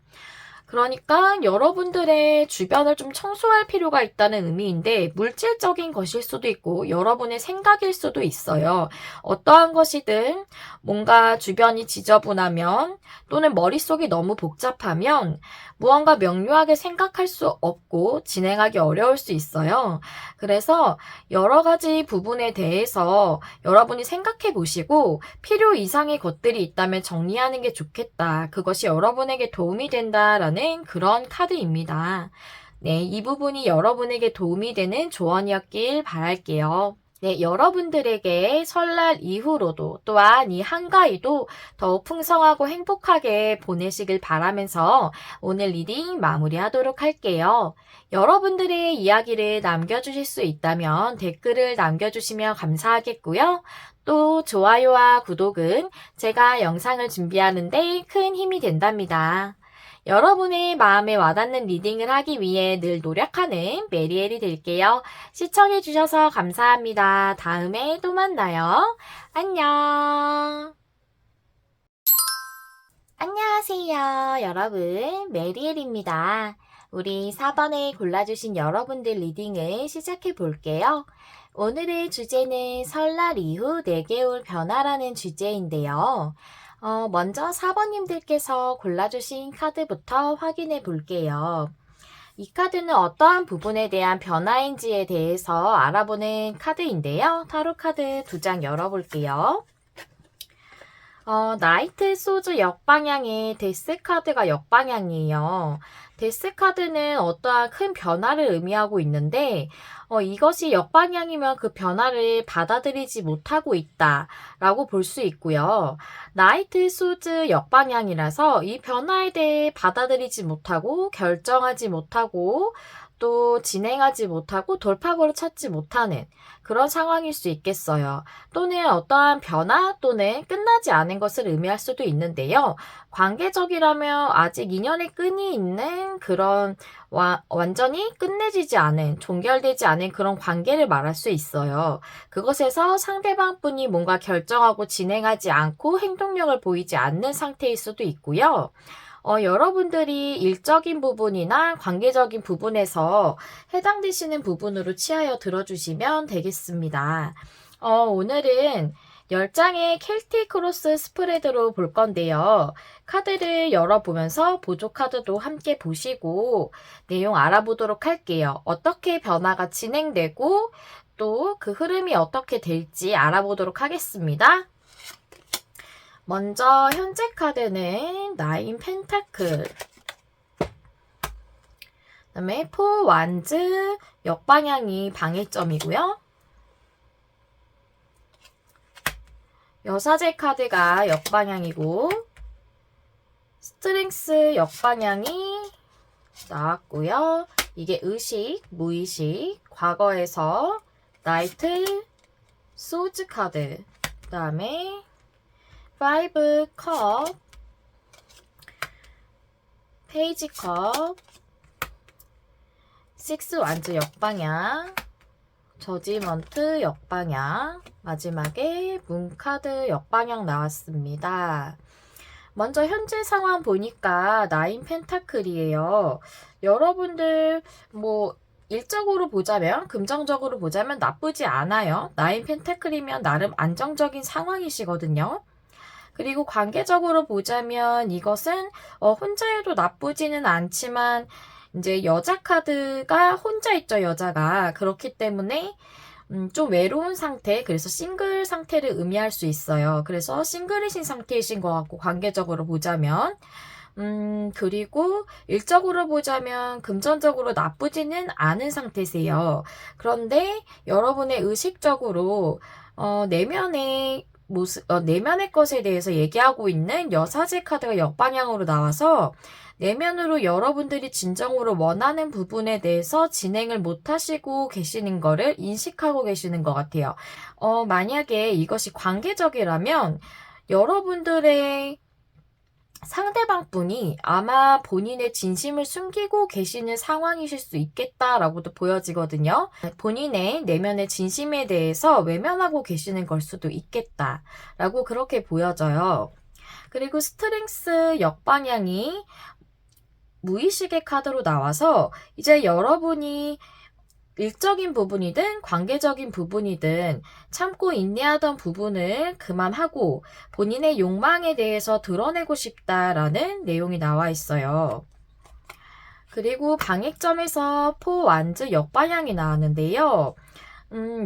그러니까 여러분들의 주변을 좀 청소할 필요가 있다는 의미인데 물질적인 것일 수도 있고 여러분의 생각일 수도 있어요. 어떠한 것이든 뭔가 주변이 지저분하면 또는 머릿속이 너무 복잡하면 무언가 명료하게 생각할 수 없고 진행하기 어려울 수 있어요. 그래서 여러 가지 부분에 대해서 여러분이 생각해 보시고 필요 이상의 것들이 있다면 정리하는 게 좋겠다. 그것이 여러분에게 도움이 된다라는 그런 카드입니다. 네, 이 부분이 여러분에게 도움이 되는 조언이었길 바랄게요. 네, 여러분들에게 설날 이후로도 또한 이 한가위도 더욱 풍성하고 행복하게 보내시길 바라면서 오늘 리딩 마무리하도록 할게요. 여러분들의 이야기를 남겨주실 수 있다면 댓글을 남겨주시면 감사하겠고요. 또 좋아요와 구독은 제가 영상을 준비하는데 큰 힘이 된답니다. 여러분의 마음에 와닿는 리딩을 하기 위해 늘 노력하는 메리엘이 될게요. 시청해주셔서 감사합니다. 다음에 또 만나요. 안녕. 안녕하세요. 여러분, 메리엘입니다. 우리 4번에 골라주신 여러분들 리딩을 시작해 볼게요. 오늘의 주제는 설날 이후 4개월 변화라는 주제인데요. 먼저 4번님들께서 골라주신 카드부터 확인해 볼게요. 이 카드는 어떠한 부분에 대한 변화인지에 대해서 알아보는 카드인데요. 타로 카드 2장 열어볼게요. 나이트 소즈 역방향의 데스 카드가 역방향이에요. 데스 카드는 어떠한 큰 변화를 의미하고 있는데 이것이 역방향이면 그 변화를 받아들이지 못하고 있다라고 볼 수 있고요. 나이트 소즈 역방향이라서 이 변화에 대해 받아들이지 못하고 결정하지 못하고 또 진행하지 못하고 돌파구를 찾지 못하는 그런 상황일 수 있겠어요. 또는 어떠한 변화 또는 끝나지 않은 것을 의미할 수도 있는데요. 관계적이라면 아직 인연의 끈이 있는 그런 완전히 끝내지지 않은, 종결되지 않은 그런 관계를 말할 수 있어요. 그것에서 상대방 분이 뭔가 결정하고 진행하지 않고 행동력을 보이지 않는 상태일 수도 있고요. 여러분들이 일적인 부분이나 관계적인 부분에서 해당되시는 부분으로 치하여 들어주시면 되겠습니다. 오늘은 10장의 켈틱 크로스 스프레드로 볼 건데요. 카드를 열어보면서 보조 카드도 함께 보시고 내용 알아보도록 할게요. 어떻게 변화가 진행되고 또 그 흐름이 어떻게 될지 알아보도록 하겠습니다. 먼저 현재 카드는 9 펜타클, 그 다음에 4 완즈 역방향이 방해점이고요. 여사제 카드가 역방향이고 스트렝스 역방향이 나왔고요. 이게 의식, 무의식, 과거에서 나이트, 소즈 카드, 그 다음에 5 컵, 페이지 컵, 식스 완즈 역방향, 저지먼트 역방향, 마지막에 문카드 역방향 나왔습니다. 먼저 현재 상황 보니까 나인 펜타클이에요. 여러분들 뭐 일적으로 보자면, 긍정적으로 보자면 나쁘지 않아요. 나인 펜타클이면 나름 안정적인 상황이시거든요. 그리고 관계적으로 보자면 이것은 혼자여도 나쁘지는 않지만 이제 여자 카드가 혼자 있죠, 여자가. 그렇기 때문에 좀 외로운 상태, 그래서 싱글 상태를 의미할 수 있어요. 그래서 싱글이신 상태이신 것 같고, 관계적으로 보자면. 그리고 일적으로 보자면 금전적으로 나쁘지는 않은 상태세요. 그런데 여러분의 의식적으로, 내면의 내면의 것에 대해서 얘기하고 있는 여사제 카드가 역방향으로 나와서 내면으로 여러분들이 진정으로 원하는 부분에 대해서 진행을 못 하시고 계시는 거를 인식하고 계시는 것 같아요. 만약에 이것이 관계적이라면 여러분들의 상대방 분이 아마 본인의 진심을 숨기고 계시는 상황이실 수 있겠다라고도 보여지거든요. 본인의 내면의 진심에 대해서 외면하고 계시는 걸 수도 있겠다라고 그렇게 보여져요. 그리고 스트렝스 역방향이 무의식의 카드로 나와서 이제 여러분이 일적인 부분이든 관계적인 부분이든 참고 인내하던 부분을 그만하고 본인의 욕망에 대해서 드러내고 싶다라는 내용이 나와 있어요. 그리고 방액점에서 포 완즈 역방향이 나왔는데요.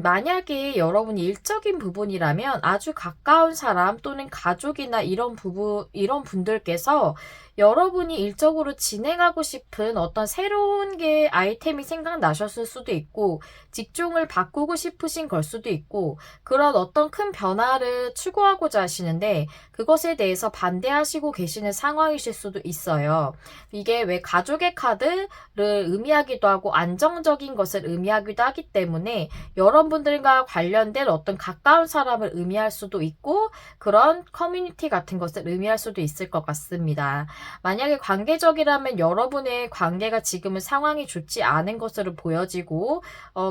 만약에 여러분이 일적인 부분이라면 아주 가까운 사람 또는 가족이나 이런 분들께서 여러분이 일적으로 진행하고 싶은 어떤 새로운 게 아이템이 생각나셨을 수도 있고, 직종을 바꾸고 싶으신 걸 수도 있고, 그런 어떤 큰 변화를 추구하고자 하시는데, 그것에 대해서 반대하시고 계시는 상황이실 수도 있어요. 이게 왜 가족의 카드를 의미하기도 하고, 안정적인 것을 의미하기도 하기 때문에, 여러분들과 관련된 어떤 가까운 사람을 의미할 수도 있고, 그런 커뮤니티 같은 것을 의미할 수도 있을 것 같습니다. 만약에 관계적이라면 여러분의 관계가 지금은 상황이 좋지 않은 것으로 보여지고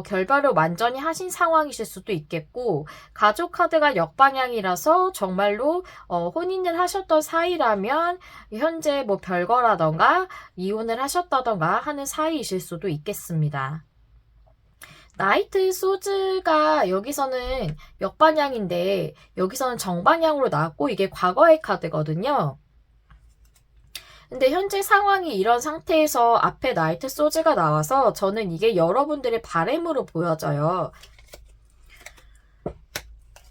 결별을 완전히 하신 상황이실 수도 있겠고, 가족 카드가 역방향이라서 정말로 혼인을 하셨던 사이라면 현재 뭐 별거라던가 이혼을 하셨다던가 하는 사이이실 수도 있겠습니다. 나이트 소즈가 여기서는 역방향인데 여기서는 정방향으로 나왔고, 이게 과거의 카드거든요. 근데 현재 상황이 이런 상태에서 앞에 나이트 소즈가 나와서 저는 이게 여러분들의 바램으로 보여져요.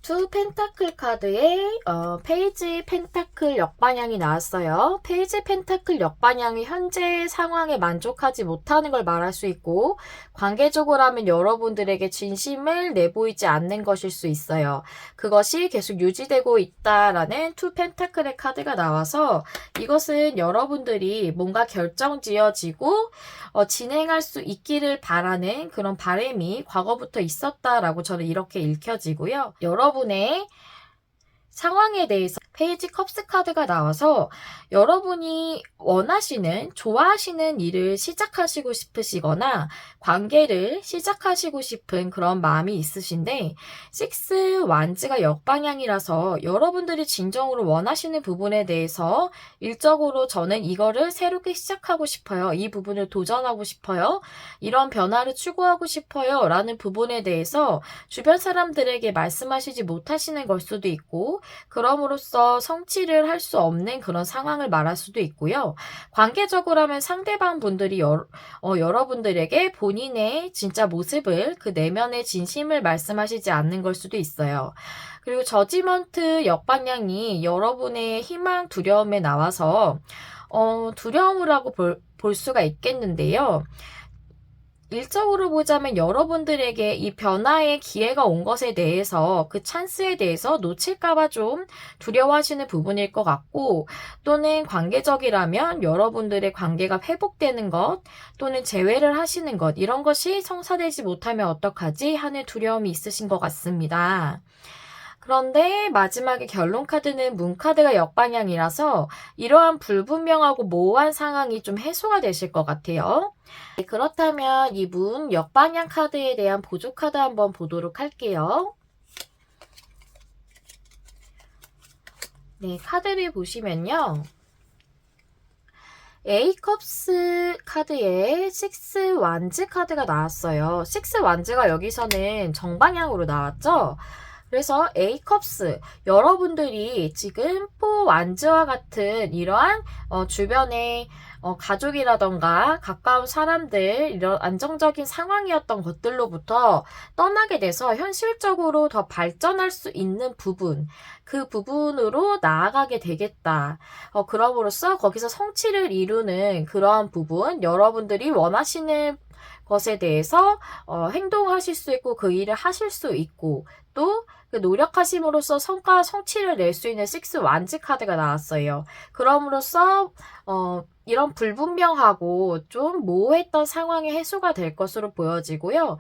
투 펜타클 카드에 페이지 펜타클 역방향이 나왔어요. 페이지 펜타클 역방향이 현재 상황에 만족하지 못하는 걸 말할 수 있고, 관계적으로 하면 여러분들에게 진심을 내보이지 않는 것일 수 있어요. 그것이 계속 유지되고 있다라는 투 펜타클의 카드가 나와서 이것은 여러분들이 뭔가 결정지어지고 진행할 수 있기를 바라는 그런 바람이 과거부터 있었다라고 저는 이렇게 읽혀지고요. 여러분의 상황에 대해서 페이지 컵스 카드가 나와서 여러분이 원하시는, 좋아하시는 일을 시작하시고 싶으시거나 관계를 시작하시고 싶은 그런 마음이 있으신데, 식스 완즈가 역방향이라서 여러분들이 진정으로 원하시는 부분에 대해서 일적으로 저는 이거를 새롭게 시작하고 싶어요, 이 부분을 도전하고 싶어요, 이런 변화를 추구하고 싶어요 라는 부분에 대해서 주변 사람들에게 말씀하시지 못하시는 걸 수도 있고, 그럼으로써 성취를 할 수 없는 그런 상황을 말할 수도 있고요. 관계적으로 하면 상대방 분들이 여러분들에게 본인의 진짜 모습을, 그 내면의 진심을 말씀하시지 않는 걸 수도 있어요. 그리고 저지먼트 역방향이 여러분의 희망, 두려움에 나와서 두려움이라고 볼 수가 있겠는데요. 일적으로 보자면 여러분들에게 이 변화의 기회가 온 것에 대해서, 그 찬스에 대해서 놓칠까봐 좀 두려워하시는 부분일 것 같고, 또는 관계적이라면 여러분들의 관계가 회복되는 것 또는 재회를 하시는 것, 이런 것이 성사되지 못하면 어떡하지 하는 두려움이 있으신 것 같습니다. 그런데 마지막에 결론 카드는 문 카드가 역방향이라서 이러한 불분명하고 모호한 상황이 좀 해소가 되실 것 같아요. 네, 그렇다면 이 문 역방향 카드에 대한 보조 카드 한번 보도록 할게요. 네, 카드를 보시면요. A컵스 카드에 6 완즈 카드가 나왔어요. 6 완즈가 여기서는 정방향으로 나왔죠? 그래서 A컵스, 여러분들이 지금 4 완즈와 같은 이러한 주변에 가족이라던가 가까운 사람들, 이런 안정적인 상황이었던 것들로부터 떠나게 돼서 현실적으로 더 발전할 수 있는 부분, 그 부분으로 나아가게 되겠다. 그럼으로써 거기서 성취를 이루는 그러한 부분, 여러분들이 원하시는 것에 대해서 행동하실 수 있고 그 일을 하실 수 있고 또 그 노력하심으로써 성취를 낼 수 있는 6 완즈 카드가 나왔어요. 그럼으로써 이런 불분명하고 좀 모호했던 상황이 해소가 될 것으로 보여지고요.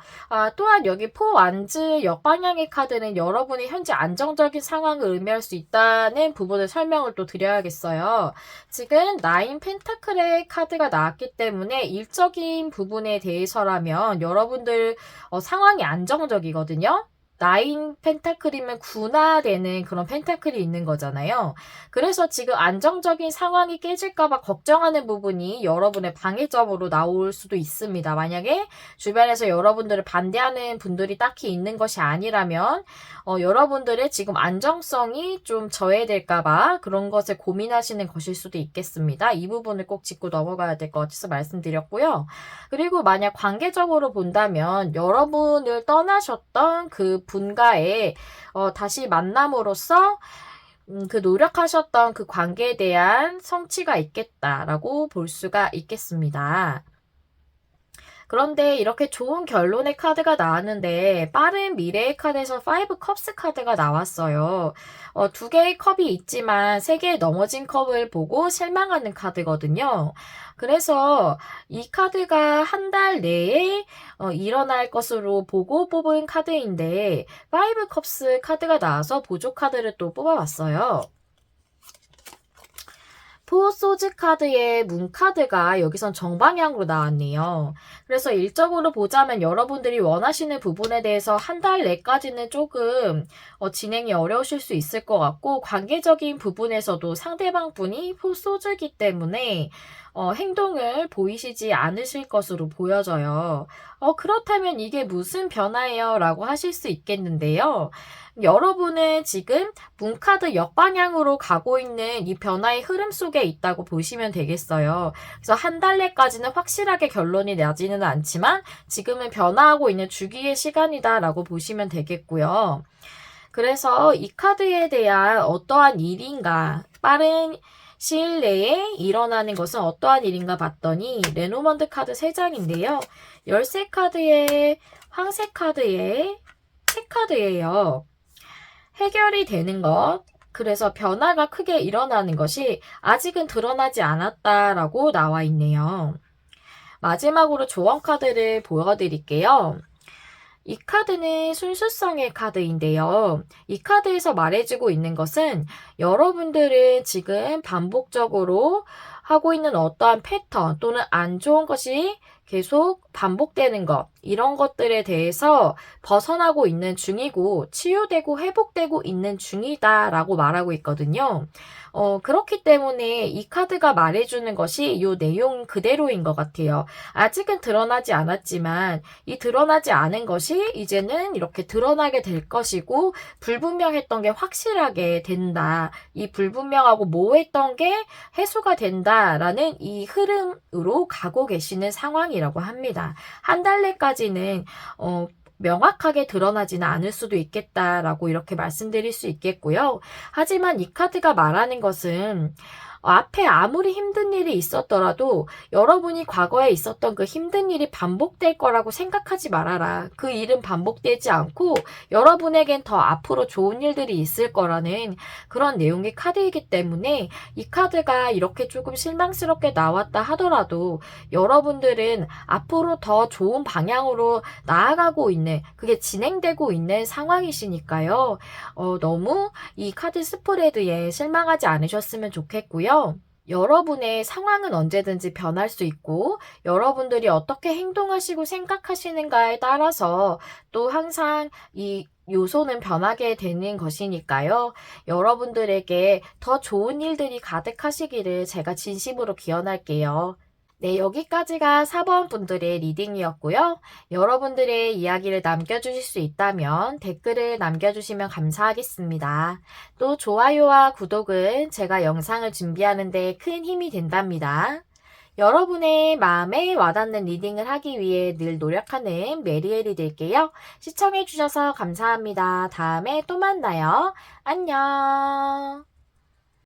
또한 여기 4 완즈 역방향의 카드는 여러분이 현재 안정적인 상황을 의미할 수 있다는 부분을 설명을 또 드려야겠어요. 지금 9 펜타클의 카드가 나왔기 때문에 일적인 부분에 대해서라면 여러분들 상황이 안정적이거든요. 9 펜타클이면 군화되는 그런 펜타클이 있는 거잖아요. 그래서 지금 안정적인 상황이 깨질까봐 걱정하는 부분이 여러분의 방해점으로 나올 수도 있습니다. 만약에 주변에서 여러분들을 반대하는 분들이 딱히 있는 것이 아니라면 여러분들의 지금 안정성이 좀 저해될까봐 그런 것을 고민하시는 것일 수도 있겠습니다. 이 부분을 꼭 짚고 넘어가야 될 것 같아서 말씀드렸고요. 그리고 만약 관계적으로 본다면 여러분을 떠나셨던 그 분과의 다시 만남으로써 그 노력하셨던 그 관계에 대한 성취가 있겠다라고 볼 수가 있겠습니다. 그런데 이렇게 좋은 결론의 카드가 나왔는데 빠른 미래의 카드에서 5 컵스 카드가 나왔어요. 2개의 컵이 있지만 3개의 넘어진 컵을 보고 실망하는 카드거든요. 그래서 이 카드가 한 달 내에 일어날 것으로 보고 뽑은 카드인데 5 컵스 카드가 나와서 보조 카드를 또 뽑아봤어요. 4 소즈 카드의 문 카드가 여기선 정방향으로 나왔네요. 그래서 일적으로 보자면 여러분들이 원하시는 부분에 대해서 한 달 내까지는 조금 진행이 어려우실 수 있을 것 같고 관계적인 부분에서도 상대방 분이 4 소즈이기 때문에 행동을 보이시지 않으실 것으로 보여져요. 그렇다면 이게 무슨 변화예요? 라고 하실 수 있겠는데요. 여러분은 지금 문카드 역방향으로 가고 있는 이 변화의 흐름 속에 있다고 보시면 되겠어요. 그래서 한 달 내까지는 확실하게 결론이 나지는 않지만 지금은 변화하고 있는 주기의 시간이다라고 보시면 되겠고요. 그래서 이 카드에 대한 어떠한 일인가, 빠른 시일 내에 일어나는 것은 어떠한 일인가 봤더니 레노먼드 카드 3장인데요. 열쇠 카드에 황색 카드에 책 카드예요. 해결이 되는 것, 그래서 변화가 크게 일어나는 것이 아직은 드러나지 않았다라고 나와 있네요. 마지막으로 조언 카드를 보여드릴게요. 이 카드는 순수성의 카드인데요. 이 카드에서 말해주고 있는 것은 여러분들은 지금 반복적으로 하고 있는 어떠한 패턴 또는 안 좋은 것이 계속 반복되는 것, 이런 것들에 대해서 벗어나고 있는 중이고 치유되고 회복되고 있는 중이다라고 말하고 있거든요. 그렇기 때문에 이 카드가 말해주는 것이 이 내용 그대로인 것 같아요. 아직은 드러나지 않았지만 이 드러나지 않은 것이 이제는 이렇게 드러나게 될 것이고 불분명했던 게 확실하게 된다. 이 불분명하고 모호했던 게 해소가 된다라는 이 흐름으로 가고 계시는 상황이라고 합니다. 한 달 내까지는 명확하게 드러나지는 않을 수도 있겠다라고 이렇게 말씀드릴 수 있겠고요. 하지만 이 카드가 말하는 것은 앞에 아무리 힘든 일이 있었더라도 여러분이 과거에 있었던 그 힘든 일이 반복될 거라고 생각하지 말아라. 그 일은 반복되지 않고 여러분에겐 더 앞으로 좋은 일들이 있을 거라는 그런 내용의 카드이기 때문에 이 카드가 이렇게 조금 실망스럽게 나왔다 하더라도 여러분들은 앞으로 더 좋은 방향으로 나아가고 있는, 그게 진행되고 있는 상황이시니까요. 너무 이 카드 스프레드에 실망하지 않으셨으면 좋겠고요. 여러분의 상황은 언제든지 변할 수 있고, 여러분들이 어떻게 행동하시고 생각하시는가에 따라서 또 항상 이 요소는 변하게 되는 것이니까요. 여러분들에게 더 좋은 일들이 가득하시기를 제가 진심으로 기원할게요. 네, 여기까지가 4번 분들의 리딩이었고요. 여러분들의 이야기를 남겨주실 수 있다면 댓글을 남겨주시면 감사하겠습니다. 또 좋아요와 구독은 제가 영상을 준비하는 데 큰 힘이 된답니다. 여러분의 마음에 와닿는 리딩을 하기 위해 늘 노력하는 메리엘이 될게요. 시청해주셔서 감사합니다. 다음에 또 만나요. 안녕.